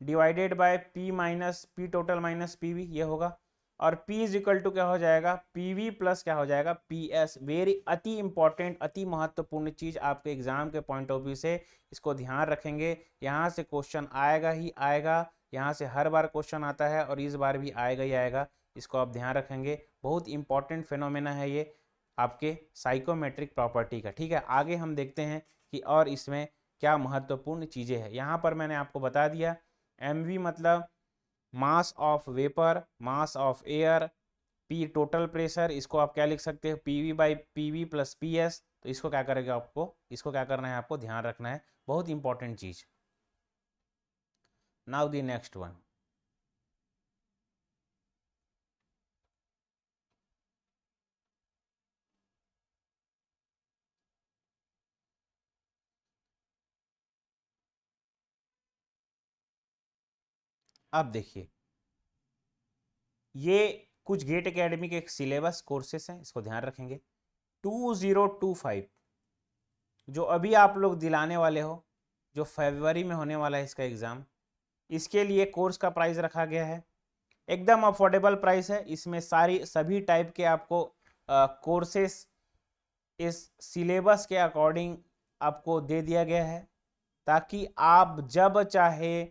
divided by p minus p total minus pv, ये होगा। और p इज इक्वल टू क्या हो जाएगा? pv प्लस क्या हो जाएगा? ps। वेरी अति इंपॉर्टेंट, अति महत्वपूर्ण चीज आपके एग्जाम के पॉइंट ऑफ व्यू से, इसको ध्यान रखेंगे। यहाँ से क्वेश्चन आएगा ही आएगा, यहाँ से हर बार क्वेश्चन आता है और इस बार भी आएगा ही आएगा, इसको आप ध्यान रखेंगे। बहुत इंपॉर्टेंट फिनोमेना है ये आपके साइकोमेट्रिक प्रॉपर्टी का। ठीक है, आगे हम देखते हैं कि और इसमें क्या महत्वपूर्ण चीज़ें हैं। यहाँ पर मैंने आपको बता दिया MV मतलब मास of vapour, mass of air, P total pressure, इसको आप क्या लिख सकते हो PV/PV + PS। तो इसको क्या करेगा आपको, इसको क्या करना है, आपको ध्यान रखना है, बहुत इंपॉर्टेंट चीज। नाउ द नेक्स्ट वन, अब देखिए ये कुछ गेट एकेडमी के सिलेबस कोर्सेस हैं, इसको ध्यान रखेंगे। 2025 जो अभी आप लोग दिलाने वाले हो, जो फरवरी में होने वाला है इसका एग्ज़ाम, इसके लिए कोर्स का प्राइस रखा गया है एकदम अफोर्डेबल प्राइस है। इसमें सभी टाइप के आपको कोर्सेस इस सिलेबस के अकॉर्डिंग आपको दे दिया गया है, ताकि आप जब चाहे,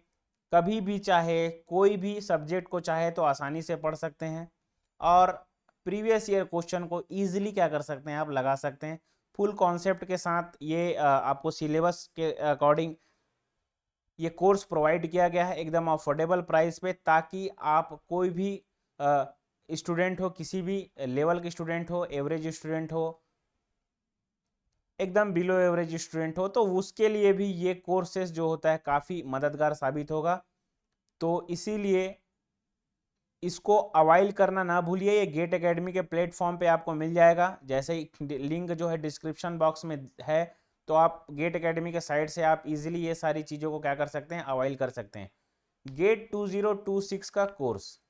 कभी भी चाहे, कोई भी सब्जेक्ट को चाहे तो आसानी से पढ़ सकते हैं और प्रीवियस ईयर क्वेश्चन को इजीली क्या कर सकते हैं, आप लगा सकते हैं। फुल कॉन्सेप्ट के साथ ये आपको सिलेबस के अकॉर्डिंग ये कोर्स प्रोवाइड किया गया है एकदम अफोर्डेबल प्राइस पे, ताकि आप कोई भी स्टूडेंट हो, किसी भी लेवल के स्टूडेंट हो, एवरेज स्टूडेंट हो, एकदम बिलो एवरेज स्टूडेंट हो, तो उसके लिए भी ये कोर्सेज जो होता है काफ़ी मददगार साबित होगा। तो इसीलिए इसको अवाइल करना ना भूलिए। ये गेट एकेडमी के प्लेटफॉर्म पे आपको मिल जाएगा, जैसे ही लिंक जो है डिस्क्रिप्शन बॉक्स में है, तो आप गेट एकेडमी के साइट से आप इजीली ये सारी चीज़ों को क्या कर सकते हैं, अवाइल कर सकते हैं। गेट 2026 का कोर्स,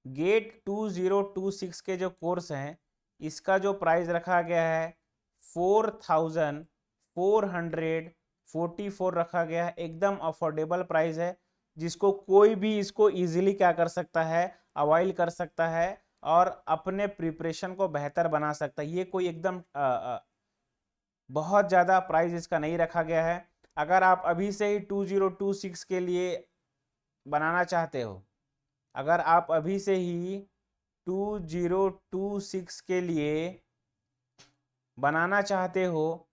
गेट 2026 के जो कोर्स हैं, इसका जो प्राइस रखा गया है 4444 रखा गया है, एकदम अफोर्डेबल प्राइस है, जिसको कोई भी इसको इजीली क्या कर सकता है, अवाइल कर सकता है और अपने प्रिपरेशन को बेहतर बना सकता है। ये कोई एकदम बहुत ज़्यादा प्राइस इसका नहीं रखा गया है। अगर आप अभी से ही 2026 के लिए बनाना चाहते हो, अगर आप अभी से ही 2026 के लिए बनाना चाहते हो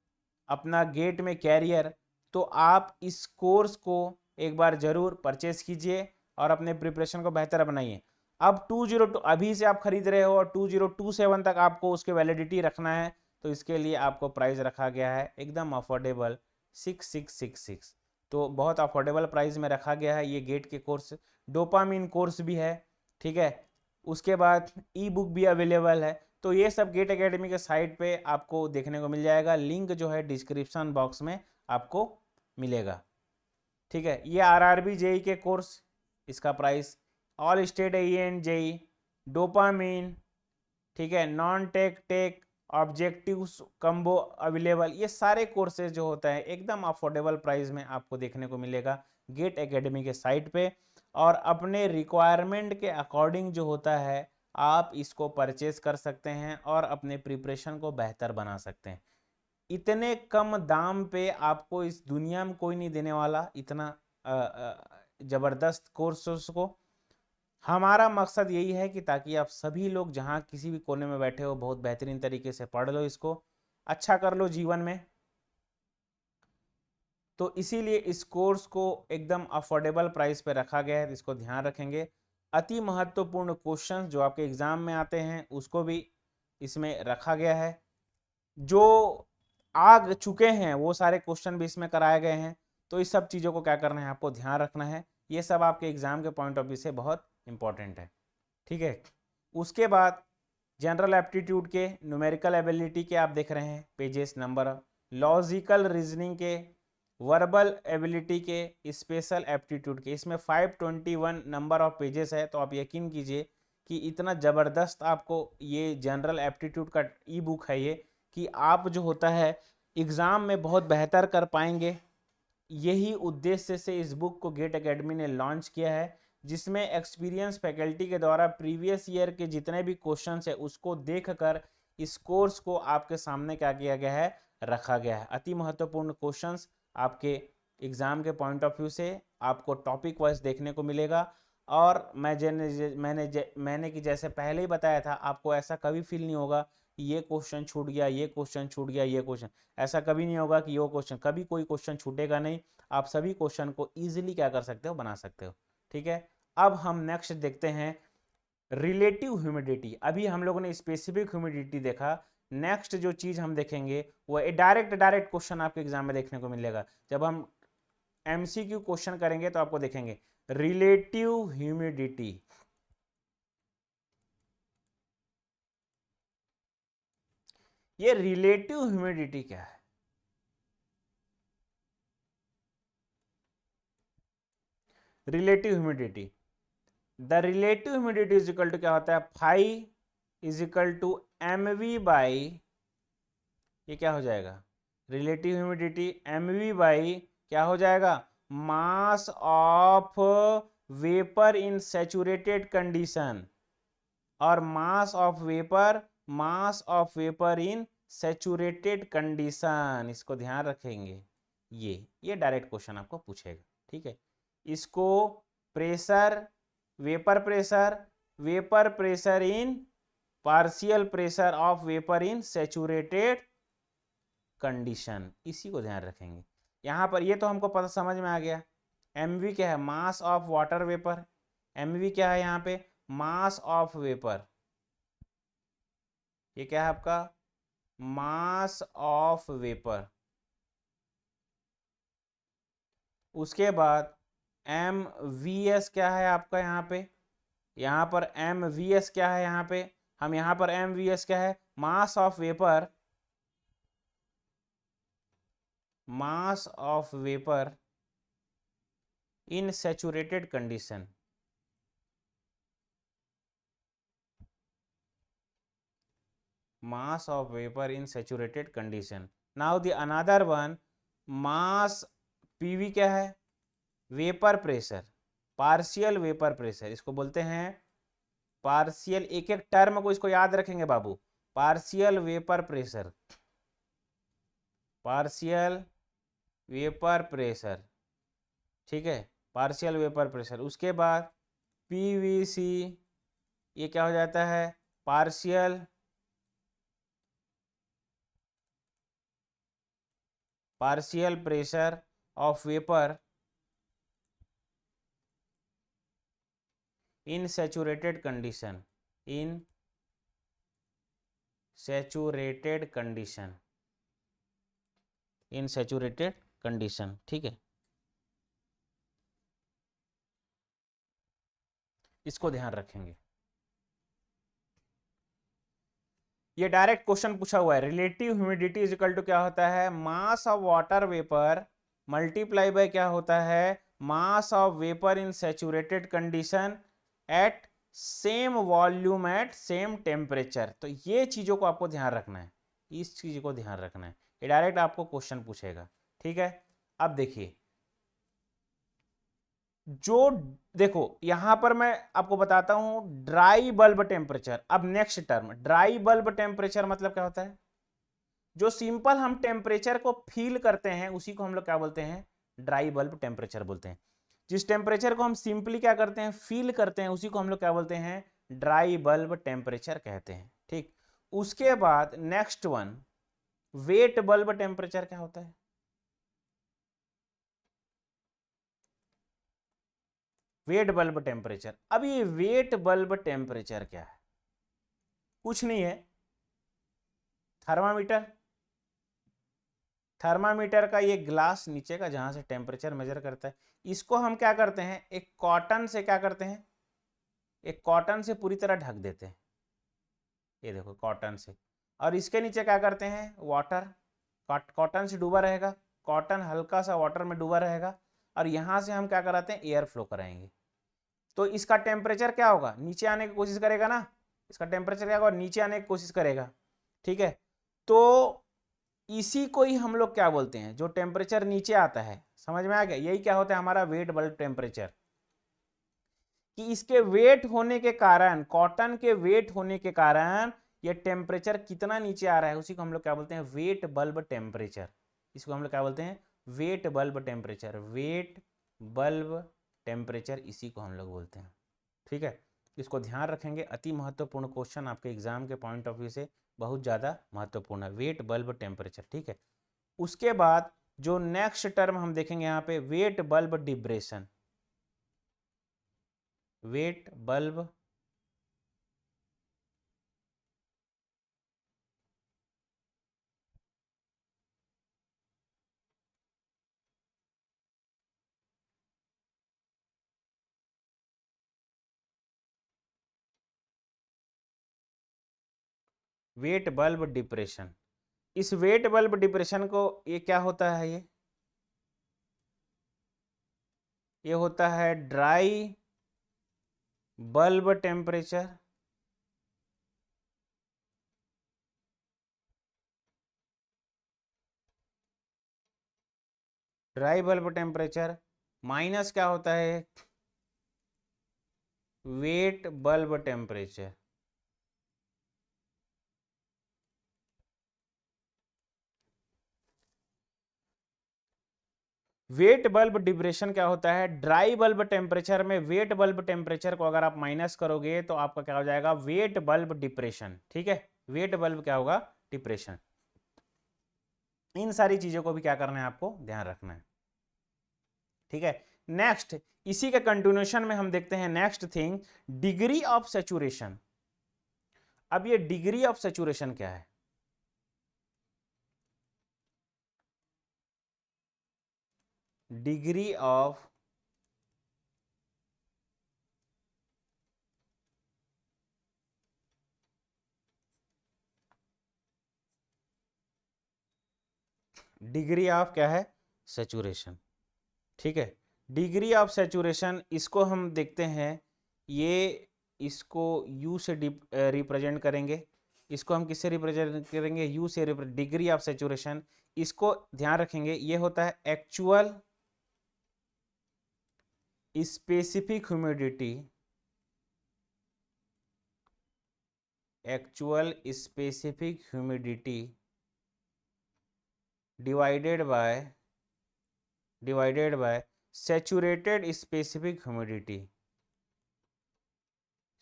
अपना गेट में कैरियर, तो आप इस कोर्स को एक बार ज़रूर परचेस कीजिए और अपने प्रिपरेशन को बेहतर बनाइए। अब 2022 अभी से आप खरीद रहे हो और 2027 तक आपको उसके वैलिडिटी रखना है, तो इसके लिए आपको प्राइस रखा गया है एकदम अफोर्डेबल 6666। तो बहुत अफोर्डेबल प्राइस में रखा गया है ये गेट के कोर्स। डोपामिन कोर्स भी है, ठीक है, उसके बाद ई बुक भी अवेलेबल है। तो ये सब गेट एकेडमी के साइट पे आपको देखने को मिल जाएगा, लिंक जो है डिस्क्रिप्शन बॉक्स में आपको मिलेगा, ठीक है। ये आरआरबी जेई के कोर्स, इसका price, all state AE and JE, dopamine, ठीक है, non tech objectives combo available, ये सारे कोर्सेज जो होता है एकदम अफोर्डेबल प्राइस में आपको देखने को मिलेगा गेट एकेडमी के साइट पे। और अपने रिक्वायरमेंट के अकॉर्डिंग जो होता है आप इसको परचेज कर सकते हैं और अपने प्रिपरेशन को बेहतर बना सकते हैं। इतने कम दाम पे आपको इस दुनिया में कोई नहीं देने वाला इतना ज़बरदस्त कोर्सेस को। हमारा मकसद यही है कि ताकि आप सभी लोग जहाँ किसी भी कोने में बैठे हो बहुत बेहतरीन तरीके से पढ़ लो, इसको अच्छा कर लो जीवन में। तो इसीलिए इस कोर्स को एकदम अफोर्डेबल प्राइस पे रखा गया है, इसको ध्यान रखेंगे। अति महत्वपूर्ण क्वेश्चंस जो आपके एग्जाम में आते हैं उसको भी इसमें रखा गया है, जो आ चुके हैं वो सारे क्वेश्चन भी इसमें कराए गए हैं। तो इस सब चीज़ों को क्या करना है, आपको ध्यान रखना है, ये सब आपके एग्जाम के पॉइंट ऑफ व्यू से बहुत इंपॉर्टेंट है, ठीक है। उसके बाद जनरल एप्टीट्यूड के, न्यूमेरिकल एबिलिटी के आप देख रहे हैं पेजेस नंबर, लॉजिकल रीजनिंग के, वर्बल एबिलिटी के, स्पेशल एप्टीट्यूड के, इसमें 521 नंबर ऑफ पेजेस है। तो आप यकीन कीजिए कि इतना ज़बरदस्त आपको ये जनरल एप्टीट्यूड का ई बुक है ये, कि आप जो होता है एग्ज़ाम में बहुत बेहतर कर पाएंगे। यही उद्देश्य से इस बुक को गेट एकेडमी ने लॉन्च किया है, जिसमें एक्सपीरियंस फैकल्टी के द्वारा प्रीवियस ईयर के जितने भी क्वेश्चंस है उसको देखकर इस कोर्स को आपके सामने क्या किया गया है, रखा गया है। अति महत्वपूर्ण क्वेश्चंस आपके एग्ज़ाम के पॉइंट ऑफ व्यू से आपको टॉपिक वाइज देखने को मिलेगा। और मैंने कि जैसे पहले ही बताया था, आपको ऐसा कभी फील नहीं होगा ये क्वेश्चन छूट गया, ये क्वेश्चन छूट गया, ये क्वेश्चन, ऐसा कभी नहीं होगा कि वो क्वेश्चन, कभी कोई क्वेश्चन छूटेगा नहीं। आप सभी क्वेश्चन को इजीली क्या कर सकते हो, बना सकते हो। ठीक है, अब हम नेक्स्ट देखते हैं रिलेटिव ह्यूमिडिटी। अभी हम लोगों ने स्पेसिफिक ह्यूमिडिटी देखा, नेक्स्ट जो चीज हम देखेंगे वो डायरेक्ट क्वेश्चन आपके एग्जाम में देखने को मिलेगा। जब हम एमसीक्यू क्वेश्चन करेंगे तो आपको देखेंगे रिलेटिव ह्यूमिडिटी। ये रिलेटिव ह्यूमिडिटी क्या है? Relative humidity, the relative humidity is equal to क्या होता है, phi is equal to m v by, ये क्या हो जाएगा, relative humidity m v by क्या हो जाएगा, mass of vapour in saturated condition, और mass of vapour in saturated condition, इसको ध्यान रखेंगे। ये डायरेक्ट क्वेश्चन आपको पूछेगा। ठीक है, इसको pressure, vapour pressure in partial pressure of vapour in saturated condition, इसी को ध्यान रखेंगे। यहां पर ये तो हमको पता समझ में आ गया। एमवी क्या है, mass of water vapour. MV क्या है यहाँ पे, मास ऑफ वेपर। ये क्या है आपका, मास ऑफ वेपर। उसके बाद एम वी एस क्या है आपका, यहाँ पर एम वी एस क्या है, यहाँ पर एम वी एस क्या है, mass of vapour, mass of vapour in saturated condition. mass of vapor in saturated condition. Now the another one, mass PV क्या है, vapour pressure, partial vapour pressure, इसको बोलते हैं पार्शियल, एक एक टर्म को इसको याद रखेंगे बाबू, partial vapour pressure, partial vapour pressure. ठीक है, पार्शियल वेपर प्रेशर। उसके बाद पीवीसी, ये क्या हो जाता है, partial pressure of vapour in saturated condition, in saturated condition, in saturated condition. ठीक है, इसको ध्यान रखेंगे। ये डायरेक्ट क्वेश्चन पूछा हुआ है, relative humidity is equal to क्या होता है, mass of water vapour multiply by क्या होता है, mass of vapour in saturated condition at same volume at same temperature. तो ये चीजों को आपको ध्यान रखना है, इस चीज को ध्यान रखना है, ये डायरेक्ट आपको क्वेश्चन पूछेगा। ठीक है, अब देखिए, जो देखो यहां पर मैं आपको बताता हूं ड्राई बल्ब टेम्परेचर। अब next term, dry bulb temperature मतलब क्या होता है, जो सिंपल हम टेम्परेचर को फील करते हैं उसी को हम लोग क्या बोलते हैं, ड्राई बल्ब टेम्परेचर बोलते हैं। जिस टेम्परेचर को हम सिंपली क्या करते हैं, फील करते हैं, उसी को हम लोग क्या बोलते हैं, ड्राई बल्ब टेम्परेचर कहते हैं। ठीक, उसके बाद next one, wait bulb temperature क्या होता है, वेट बल्ब टेम्परेचर। अब ये वेट बल्ब टेम्परेचर क्या है, कुछ नहीं है, थर्मामीटर, थर्मामीटर का ये ग्लास नीचे का जहां से टेम्परेचर मेजर करता है, इसको हम क्या करते हैं, एक कॉटन से क्या करते हैं, एक कॉटन से पूरी तरह ढक देते हैं, ये देखो कॉटन से, और इसके नीचे क्या करते हैं, वाटर, कॉटन से डूबा रहेगा, कॉटन हल्का सा वाटर में डूबा रहेगा, और यहां से हम क्या कराते हैं, एयर फ्लो कराएंगे। तो इसका टेम्परेचर क्या होगा, नीचे आने की कोशिश करेगा ना, इसका टेम्परेचर क्या होगा, नीचे आने की कोशिश करेगा। ठीक है, तो इसी को ही हम लोग क्या बोलते हैं, जो टेम्परेचर नीचे आता है, समझ में आ गया, यही क्या होता है हमारा वेट बल्ब टेम्परेचर। कि इसके वेट होने के कारण, कॉटन के वेट होने के कारण ये टेम्परेचर कितना नीचे आ रहा है, उसी को हम लोग क्या बोलते हैं, वेट बल्ब टेम्परेचर। इसको हम लोग क्या बोलते हैं, wait bulb temperature, wet bulb temperature, इसी को हम लोग बोलते हैं। ठीक है, इसको ध्यान रखेंगे, अति महत्वपूर्ण क्वेश्चन आपके एग्जाम के पॉइंट ऑफ व्यू से बहुत ज़्यादा महत्वपूर्ण है, वेट बल्ब टेम्परेचर। ठीक है, उसके बाद जो नेक्स्ट टर्म हम देखेंगे यहाँ पे, wet bulb depression. Wet bulb wet bulb depression. इस वेट बल्ब डिप्रेशन को, ये क्या होता है, ये होता है dry bulb temperature dry bulb temperature minus क्या होता है, wet bulb temperature. Wet bulb depression क्या होता है, ड्राई बल्ब टेम्परेचर में वेट बल्ब टेम्परेचर को अगर आप माइनस करोगे तो आपका क्या हो जाएगा, वेट बल्ब डिप्रेशन। ठीक है, वेट बल्ब क्या होगा, डिप्रेशन। इन सारी चीजों को भी क्या करना है, आपको ध्यान रखना है। ठीक है, नेक्स्ट इसी के कंटिन्यूएशन में हम देखते हैं next thing, degree of saturation. अब ये डिग्री ऑफ सैचुरेशन क्या है, डिग्री ऑफ डिग्री ऑफ क्या है, सैचुरेशन। ठीक है, डिग्री ऑफ सैचुरेशन इसको हम देखते हैं, ये इसको U से रिप्रेजेंट करेंगे, इसको हम किससे रिप्रेजेंट करेंगे, U से। डिग्री ऑफ सैचुरेशन, इसको ध्यान रखेंगे, ये होता है actual specific humidity, actual specific humidity divided by saturated specific humidity,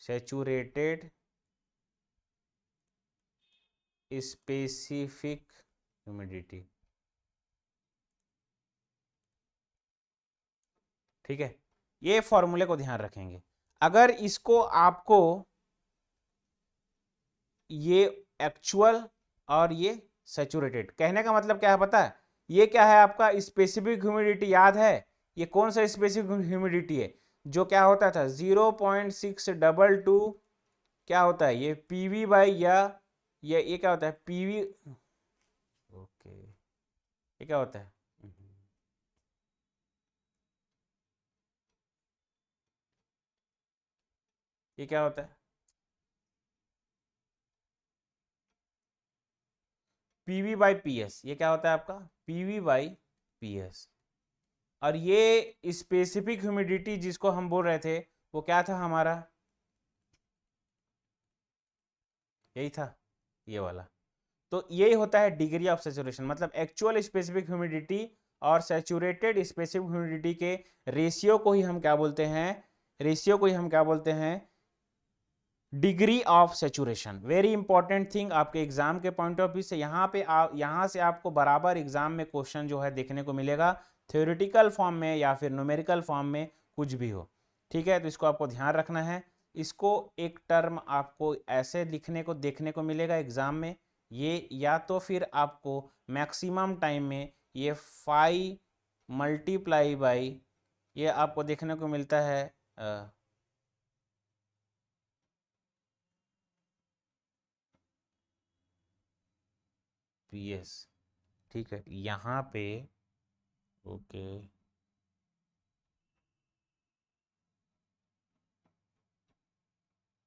saturated specific humidity. ठीक है, ये फॉर्मूले को ध्यान रखेंगे। अगर इसको आपको ये एक्चुअल और ये सैचुरेटेड, कहने का मतलब क्या है पता है, ये क्या है आपका स्पेसिफिक ह्यूमिडिटी, याद है ये कौन सा स्पेसिफिक ह्यूमिडिटी है, जो क्या होता था 0.622, क्या होता है ये पीवी बाई, या ये क्या होता है पीवी, ओके, ये क्या होता है, ये क्या होता है, पीवी बाई पी एस, ये क्या होता है आपका पीवी बाई पी एस। और ये स्पेसिफिक ह्यूमिडिटी जिसको हम बोल रहे थे, वो क्या था हमारा, यही था, ये वाला। तो यही होता है डिग्री ऑफ सैचुरेशन, मतलब एक्चुअल स्पेसिफिक ह्यूमिडिटी और सैचुरेटेड स्पेसिफिक ह्यूमिडिटी के रेशियो को ही हम क्या बोलते हैं, रेशियो को ही हम क्या बोलते हैं, degree of saturation. Very important thing आपके एग्जाम के पॉइंट ऑफ व्यू से, यहाँ पे यहाँ से आपको बराबर एग्जाम में क्वेश्चन जो है देखने को मिलेगा, थ्योरेटिकल फॉर्म में या फिर न्यूमेरिकल फॉर्म में, कुछ भी हो। ठीक है, तो इसको आपको ध्यान रखना है। इसको एक टर्म आपको ऐसे लिखने को देखने को मिलेगा एग्जाम में, ये या तो फिर आपको मैक्सिमम टाइम में ये 5 मल्टीप्लाई बाई, ये आपको देखने को मिलता है PS। ठीक है, यहाँ पे ओके,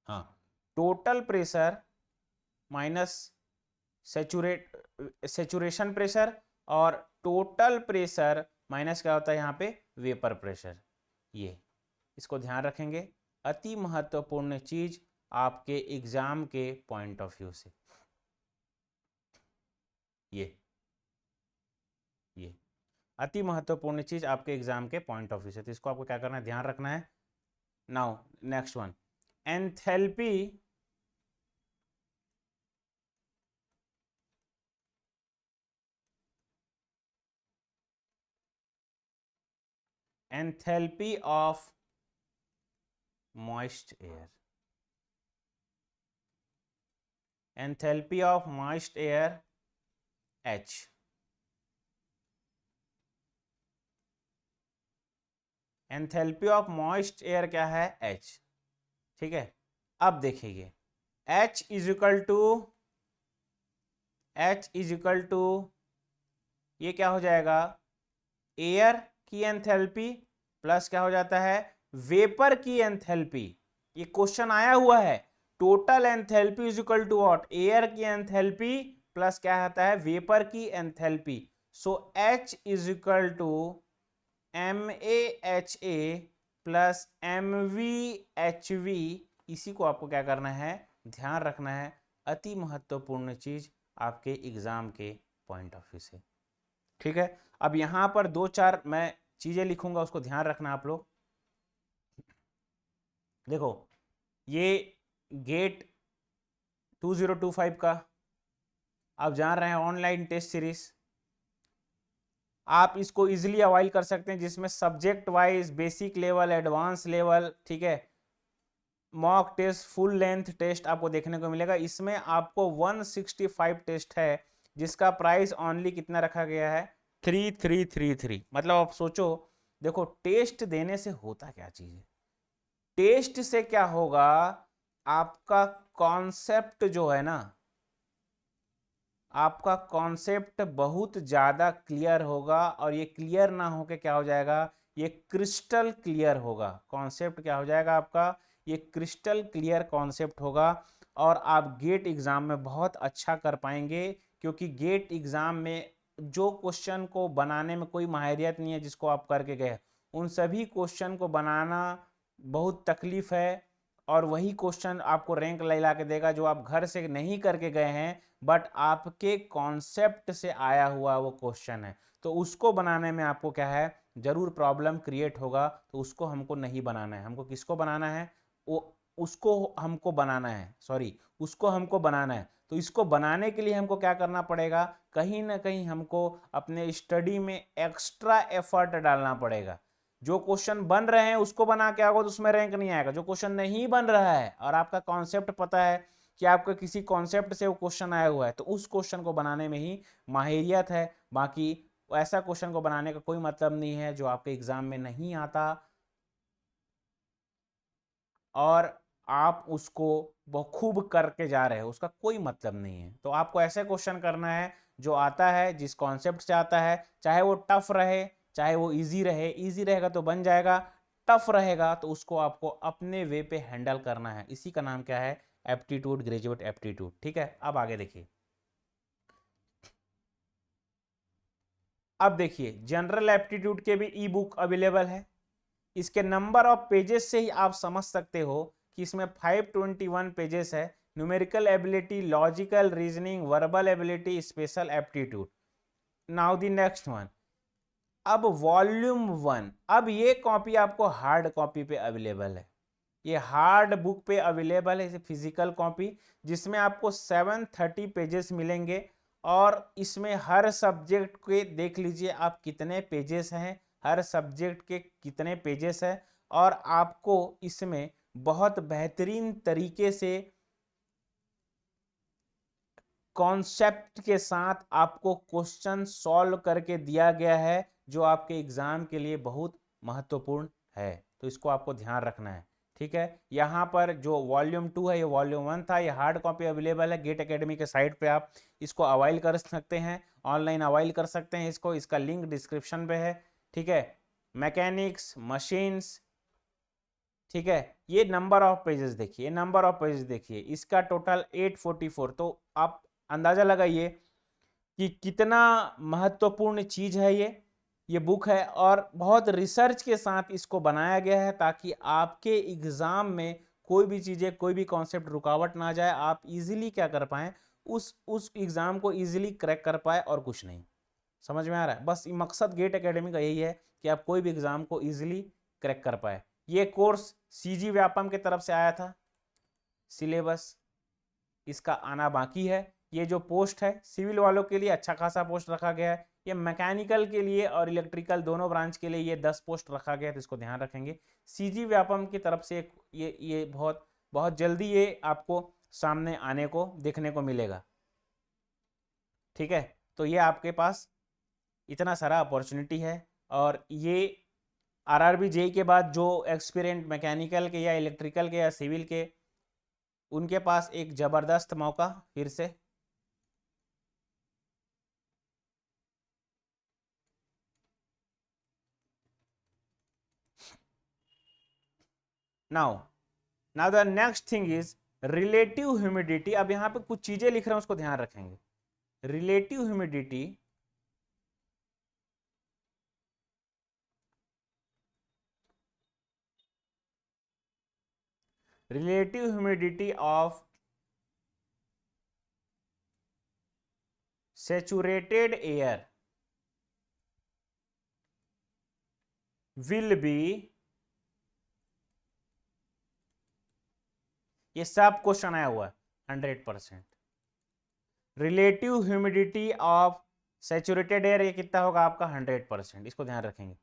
हाँ, total pressure minus saturation pressure, और टोटल प्रेशर माइनस क्या होता है यहाँ पे, वेपर प्रेशर। ये इसको ध्यान रखेंगे, अति महत्वपूर्ण चीज आपके एग्जाम के पॉइंट ऑफ व्यू से, ये अति महत्वपूर्ण चीज आपके एग्जाम के पॉइंट ऑफ व्यू से, तो इसको आपको क्या करना है, ध्यान रखना है। Now next one, enthalpy enthalpy of moist air, enthalpy of moist air H, enthalpy of moist air क्या है H, ठीक है। अब देखिए H इज इक्वल टू ये क्या हो जाएगा, एयर की एंथैल्पी प्लस क्या हो जाता है, वेपर की एंथैल्पी। ये क्वेश्चन आया हुआ है, total enthalpy is equal to what, air की एंथैल्पी प्लस क्या आता है, वेपर की enthalpy. So H is equal to MaHa plus MvHv। इसी को आपको क्या करना है, ध्यान रखना है, अति महत्वपूर्ण चीज आपके एग्जाम के पॉइंट ऑफ व्यू से, ठीक है। अब यहां पर 2-4 मैं चीजें लिखूंगा, उसको ध्यान रखना आप लोग। देखो ये गेट 2025 का आप जान रहे हैं ऑनलाइन टेस्ट सीरीज, आप इसको इजीली अवॉइड कर सकते हैं, जिसमें subject wise, basic level, advance level, ठीक है, mock test, full length test आपको देखने को मिलेगा। इसमें आपको 165 टेस्ट है, जिसका प्राइस ऑनली कितना रखा गया है, 3333। मतलब आप सोचो, देखो टेस्ट देने से होता क्या चीज है, टेस्ट से क्या होगा, आपका कॉन्सेप्ट जो है ना, आपका कॉन्सेप्ट बहुत ज़्यादा क्लियर होगा, और ये क्लियर ना होके क्या हो जाएगा, ये क्रिस्टल क्लियर होगा। कॉन्सेप्ट क्या हो जाएगा आपका, ये क्रिस्टल क्लियर कॉन्सेप्ट होगा, और आप गेट एग्ज़ाम में बहुत अच्छा कर पाएंगे। क्योंकि गेट एग्ज़ाम में जो क्वेश्चन को बनाने में कोई माहिरियत नहीं है, जिसको आप करके गए, उन सभी क्वेश्चन को बनाना बहुत तकलीफ है, और वही क्वेश्चन आपको रैंक ला के देगा जो आप घर से नहीं करके गए हैं, बट आपके कॉन्सेप्ट से आया हुआ वो क्वेश्चन है। तो उसको बनाने में आपको क्या है, जरूर प्रॉब्लम क्रिएट होगा। तो उसको हमको नहीं बनाना है, हमको किसको बनाना है, वो उसको हमको बनाना है, सॉरी उसको हमको बनाना है। तो इसको बनाने के लिए हमको क्या करना पड़ेगा, कहीं ना कहीं हमको अपने स्टडी में एक्स्ट्रा एफर्ट डालना पड़ेगा। जो क्वेश्चन बन रहे हैं उसको बना के आओगे तो उसमें रैंक नहीं आएगा। जो क्वेश्चन नहीं बन रहा है और आपका कॉन्सेप्ट पता है कि आपका किसी कॉन्सेप्ट से वो क्वेश्चन आया हुआ है, तो उस क्वेश्चन को बनाने में ही माहिरियत है। बाकी ऐसा क्वेश्चन को बनाने का कोई मतलब नहीं है जो आपके एग्जाम में नहीं आता और आप उसको बखूब करके जा रहे हो, उसका कोई मतलब नहीं है। तो आपको ऐसे क्वेश्चन करना है जो आता है, जिस कॉन्सेप्ट से आता है, चाहे वो टफ रहे चाहे वो इजी रहे। इजी रहेगा तो बन जाएगा, टफ रहेगा तो उसको आपको अपने वे पे हैंडल करना है। इसी का नाम क्या है, एप्टीट्यूड, ग्रेजुएट एप्टीट्यूड, ठीक है। अब आगे देखिए, अब देखिए जनरल एप्टीट्यूड के भी ई बुक अवेलेबल है। इसके नंबर ऑफ पेजेस से ही आप समझ सकते हो कि इसमें 521 पेजेस है। Numerical ability, logical reasoning, verbal ability, special aptitude. Now the next one, अब वॉल्यूम 1, अब ये कॉपी आपको हार्ड कॉपी पे अवेलेबल है, ये हार्ड बुक पे अवेलेबल है, फिजिकल कॉपी, जिसमें आपको 730 पेजेस मिलेंगे। और इसमें हर सब्जेक्ट के देख लीजिए आप कितने पेजेस हैं, हर सब्जेक्ट के कितने पेजेस हैं, और आपको इसमें बहुत बेहतरीन तरीके से कॉन्सेप्ट के साथ आपको क्वेश्चन सॉल्व करके दिया गया है, जो आपके एग्जाम के लिए बहुत महत्वपूर्ण है। तो इसको आपको ध्यान रखना है, ठीक है। यहाँ पर जो वॉल्यूम 2 है, ये वॉल्यूम 1 था, ये हार्ड कॉपी अवेलेबल है गेट एकेडमी के साइट पे, आप इसको अवाइल कर सकते हैं, ऑनलाइन अवाइल कर सकते हैं इसको, इसका लिंक डिस्क्रिप्शन पे है, ठीक है। मैकेनिक्स, मशीन्स, ठीक है। ये नंबर ऑफ पेजेस देखिए, नंबर ऑफ पेजेस देखिए, इसका टोटल 844। तो आप अंदाजा लगाइए कि कितना महत्वपूर्ण चीज है ये बुक है, और बहुत रिसर्च के साथ इसको बनाया गया है, ताकि आपके एग्जाम में कोई भी चीजें, कोई भी कॉन्सेप्ट रुकावट ना जाए, आप इजीली क्या कर पाए, उस एग्जाम को इजीली क्रैक कर पाए, और कुछ नहीं। समझ में आ रहा है, बस मकसद गेट एकेडमी का यही है कि आप कोई भी एग्जाम को इजीली क्रैक कर पाए। ये कोर्स सीजी व्यापम की तरफ से आया था, सिलेबस इसका आना बाकी है। ये जो पोस्ट है सिविल वालों के लिए अच्छा खासा पोस्ट रखा गया है, ये मैकेनिकल के लिए और इलेक्ट्रिकल दोनों ब्रांच के लिए ये 10 पोस्ट रखा गया है, तो इसको ध्यान रखेंगे। सीजी व्यापम की तरफ से ये बहुत बहुत जल्दी ये आपको सामने आने को देखने को मिलेगा। ठीक है, तो ये आपके पास इतना सारा अपॉर्चुनिटी है। और ये आरआरबी जेई के बाद जो एक्सपीरियंट मैकेनिकल के या इलेक्ट्रिकल के या सिविल के, उनके पास एक ज़बरदस्त मौका फिर से। Now now the next thing is relative humidity. अब यहाँ पे कुछ चीजें लिख रहे हैं, उसको ध्यान रखेंगे। Relative humidity relative humidity of saturated air will be, ये सब क्वेश्चन आया हुआ है 100%। Relative humidity of saturated air ये कितना होगा आपका 100%, इसको ध्यान रखेंगे।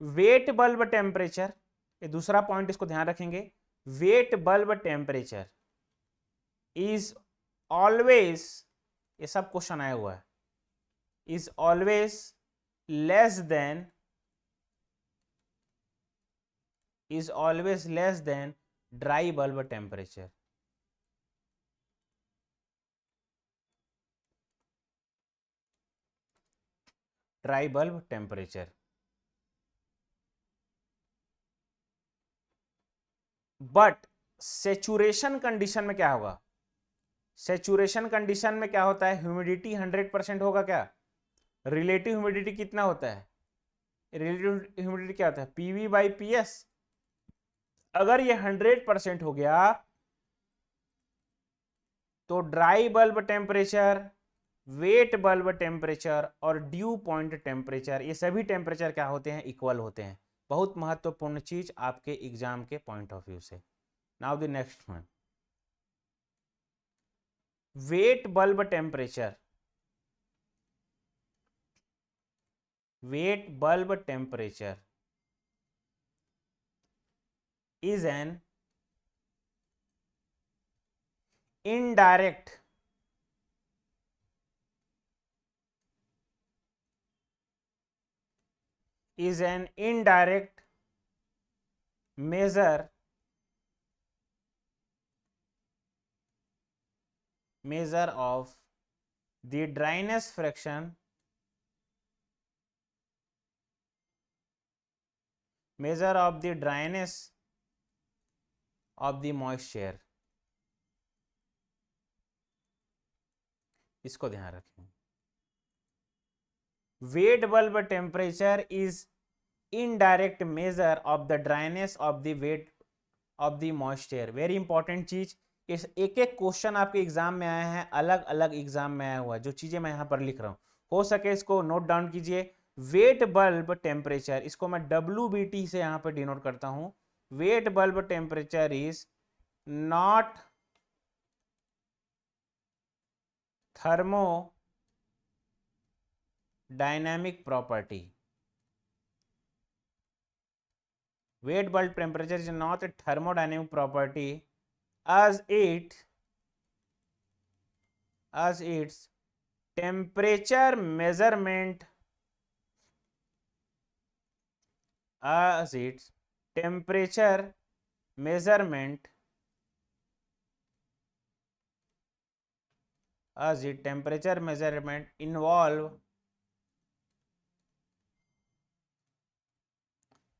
वेट बल्ब टेम्परेचर, ये दूसरा पॉइंट, इसको ध्यान रखेंगे। Wait bulb temperature is always, ये सब क्वेश्चन आया हुआ है, is always less than, is always less than dry bulb temperature। Dry bulb temperature. But saturation condition में क्या होगा? सेचुरेशन कंडीशन में क्या होता है? ह्यूमिडिटी 100% होगा क्या? रिलेटिव ह्यूमिडिटी कितना होता है? रिलेटिव ह्यूमिडिटी क्या होता है? PV by P S. अगर ये 100% हो गया तो dry bulb temperature, wet bulb temperature और ड्यू पॉइंट टेम्परेचर, ये सभी टेम्परेचर क्या होते हैं? इक्वल होते हैं। बहुत महत्वपूर्ण चीज आपके एग्जाम के पॉइंट ऑफ व्यू से। Now the next one, wait bulb temperature. Wet bulb temperature is an indirect measure of the dryness fraction, measure of the dryness of the moisture। इसको ध्यान रखें। Wait bulb temperature is indirect measure of the dryness of the weight of the moisture. Very important चीज, इस एक एक question आपके exam में आए हैं, अलग अलग एग्जाम में आया हुआ है। जो चीजें मैं यहां पर लिख रहा हूं, हो सके इसको नोट डाउन कीजिए। वेट बल्ब टेम्परेचर, इसको मैं WBT से यहां पर डिनोट करता हूं। Wait bulb temperature is not thermodynamic property। weight bulb temperature is not a thermodynamic property as its temperature measurement as its temperature measurement involve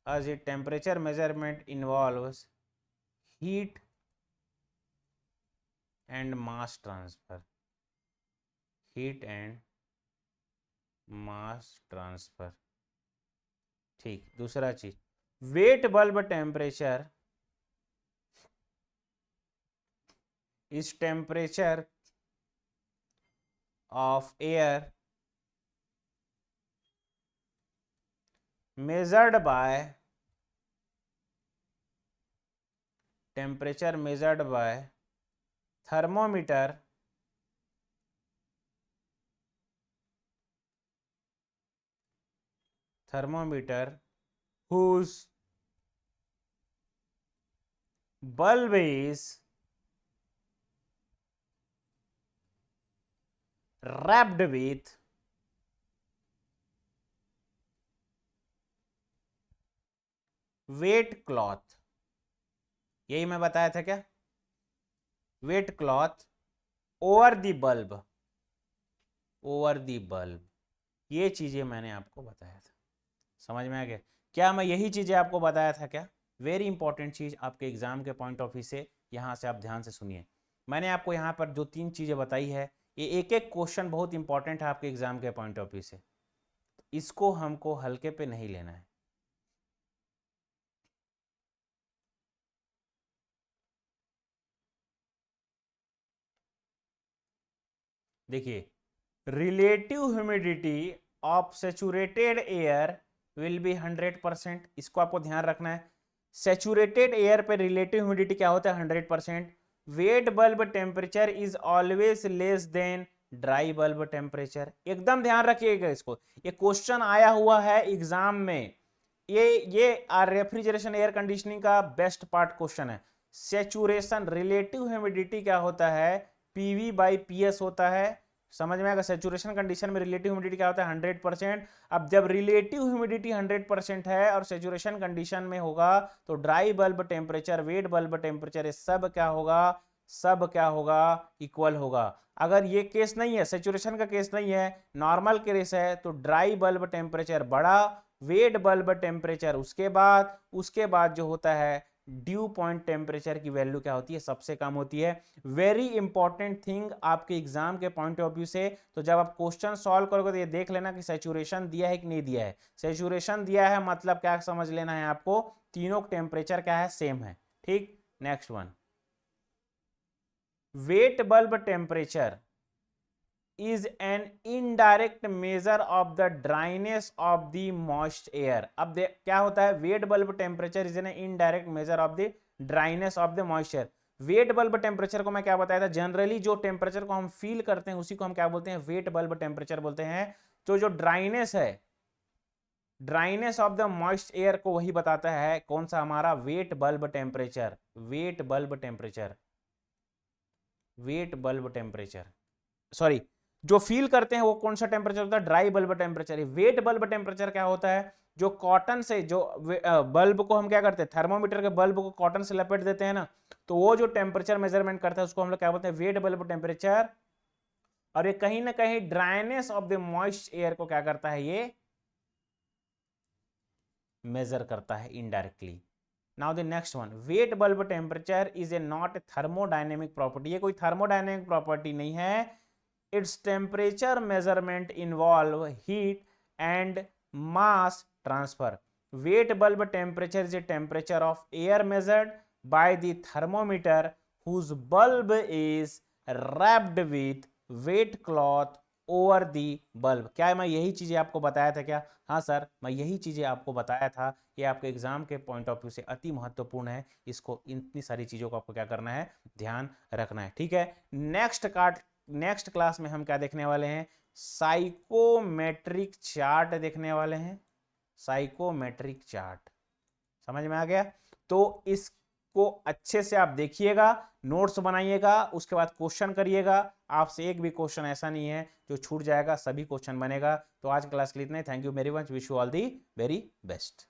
as a temperature measurement involves heat and mass transfer, heat and mass transfer। ठीक, दूसरा चीज, wait bulb temperature is temperature of air measured by thermometer thermometer whose bulb is wrapped with wet cloth, यही मैं बताया था क्या, wet cloth over the bulb, over the bulb, ये चीजें मैंने आपको बताया था। समझ में आ गया क्या मैं यही चीजें आपको बताया था क्या? वेरी इंपॉर्टेंट चीज आपके एग्जाम के पॉइंट ऑफ व्यू से, यहां से आप ध्यान से सुनिए। मैंने आपको यहाँ पर जो 3 चीजें बताई है, ये एक एक क्वेश्चन बहुत इंपॉर्टेंट है आपके एग्जाम के पॉइंट ऑफ व्यू से, इसको हमको हल्के पे नहीं लेना है। देखिए, relative humidity of saturated air will be 100%, इसको आपको ध्यान रखना है। सेचुरेटेड एयर पे रिलेटिव ह्यूमिडिटी क्या होता है? 100%। Wait bulb temperature is always less than dry bulb temperature, एकदम ध्यान रखिएगा इसको, ये क्वेश्चन आया हुआ है एग्जाम में। ये रेफ्रिजरेशन एयर कंडीशनिंग का बेस्ट पार्ट क्वेश्चन है। सेचुरेशन रिलेटिव ह्यूमिडिटी क्या होता है? पीवी बाई पीएस होता है। समझ में आएगा? सेचुरेशन कंडीशन में रिलेटिव ह्यूमिडिटी क्या होता है? 100%। अब जब रिलेटिव ह्यूमिडिटी 100% है और सेचुरेशन कंडीशन में होगा तो dry bulb temperature, wet bulb temperature, सब क्या होगा? सब क्या होगा? इक्वल होगा। अगर ये केस नहीं है, सेचुरेशन का केस नहीं है, नॉर्मल केस है, तो ड्राई बल्ब टेम्परेचर बड़ा, वेट बल्ब टेम्परेचर उसके बाद जो होता है ड्यू पॉइंट टेम्परेचर की वैल्यू क्या होती है? सबसे कम होती है। वेरी इंपॉर्टेंट थिंग आपके एग्जाम के पॉइंट ऑफ व्यू से, तो जब आप क्वेश्चन सॉल्व करोगे तो ये देख लेना कि सैचुरेशन दिया है कि नहीं दिया है। सैचुरेशन दिया है मतलब क्या समझ लेना है आपको? तीनों टेम्परेचर क्या है? सेम है। ठीक, next one, wait bulb temperature is an indirect measure of the dryness of the moist air। अब क्या होता है? Wet bulb temperature is an indirect measure of the dryness of the moisture. Wait bulb temperature को मैं क्या बताया था? Generally जो टेम्परेचर को हम फील करते हैं उसी को हम क्या बोलते हैं? वेट बल्ब टेम्परेचर बोलते हैं। तो जो ड्राइनेस है, dryness of the moist air को वही बताता है कौन सा? हमारा wait bulb temperature. Wet bulb temperature, wet bulb temperature, sorry, जो फील करते हैं वो कौन सा टेम्परेचर होता है? Dry bulb temperature. Wet bulb temperature क्या होता है? जो कॉटन से, जो बल्ब को हम क्या करते हैं? थर्मोमीटर के बल्ब को कॉटन से लपेट देते हैं ना, तो वो जो टेम्परेचर मेजरमेंट करता है उसको हम लोग क्या बोलते हैं? Wait bulb temperature. और ये कहीं ना कहीं dryness of the moist air को क्या करता है? ये मेजर करता है indirectly. Now the next one, wait bulb temperature is a not a thermodynamic property. ये कोई थर्मोडायनेमिक प्रॉपर्टी नहीं है। its temperature measurement involve heat and mass transfer। weight bulb temperature is a temperature of air measured by the thermometer whose bulb is wrapped with wet cloth over the bulb। क्या मैं यही चीजें आपको बताया था क्या? हाँ सर, मैं यही चीजें आपको बताया था। ये आपके एग्जाम के पॉइंट ऑफ व्यू से अति महत्वपूर्ण है, इसको इतनी सारी चीजों को आपको क्या करना है? ध्यान रखना है। ठीक है, नेक्स्ट क्लास में हम क्या देखने वाले हैं? साइकोमेट्रिक चार्ट देखने वाले हैं। साइकोमेट्रिक चार्ट, समझ में आ गया? तो इसको अच्छे से आप देखिएगा, नोट्स बनाइएगा, उसके बाद क्वेश्चन करिएगा। आपसे एक भी क्वेश्चन ऐसा नहीं है जो छूट जाएगा, सभी क्वेश्चन बनेगा। तो आज क्लास के लिए इतना ही। Thank you very much, wish you all the very best.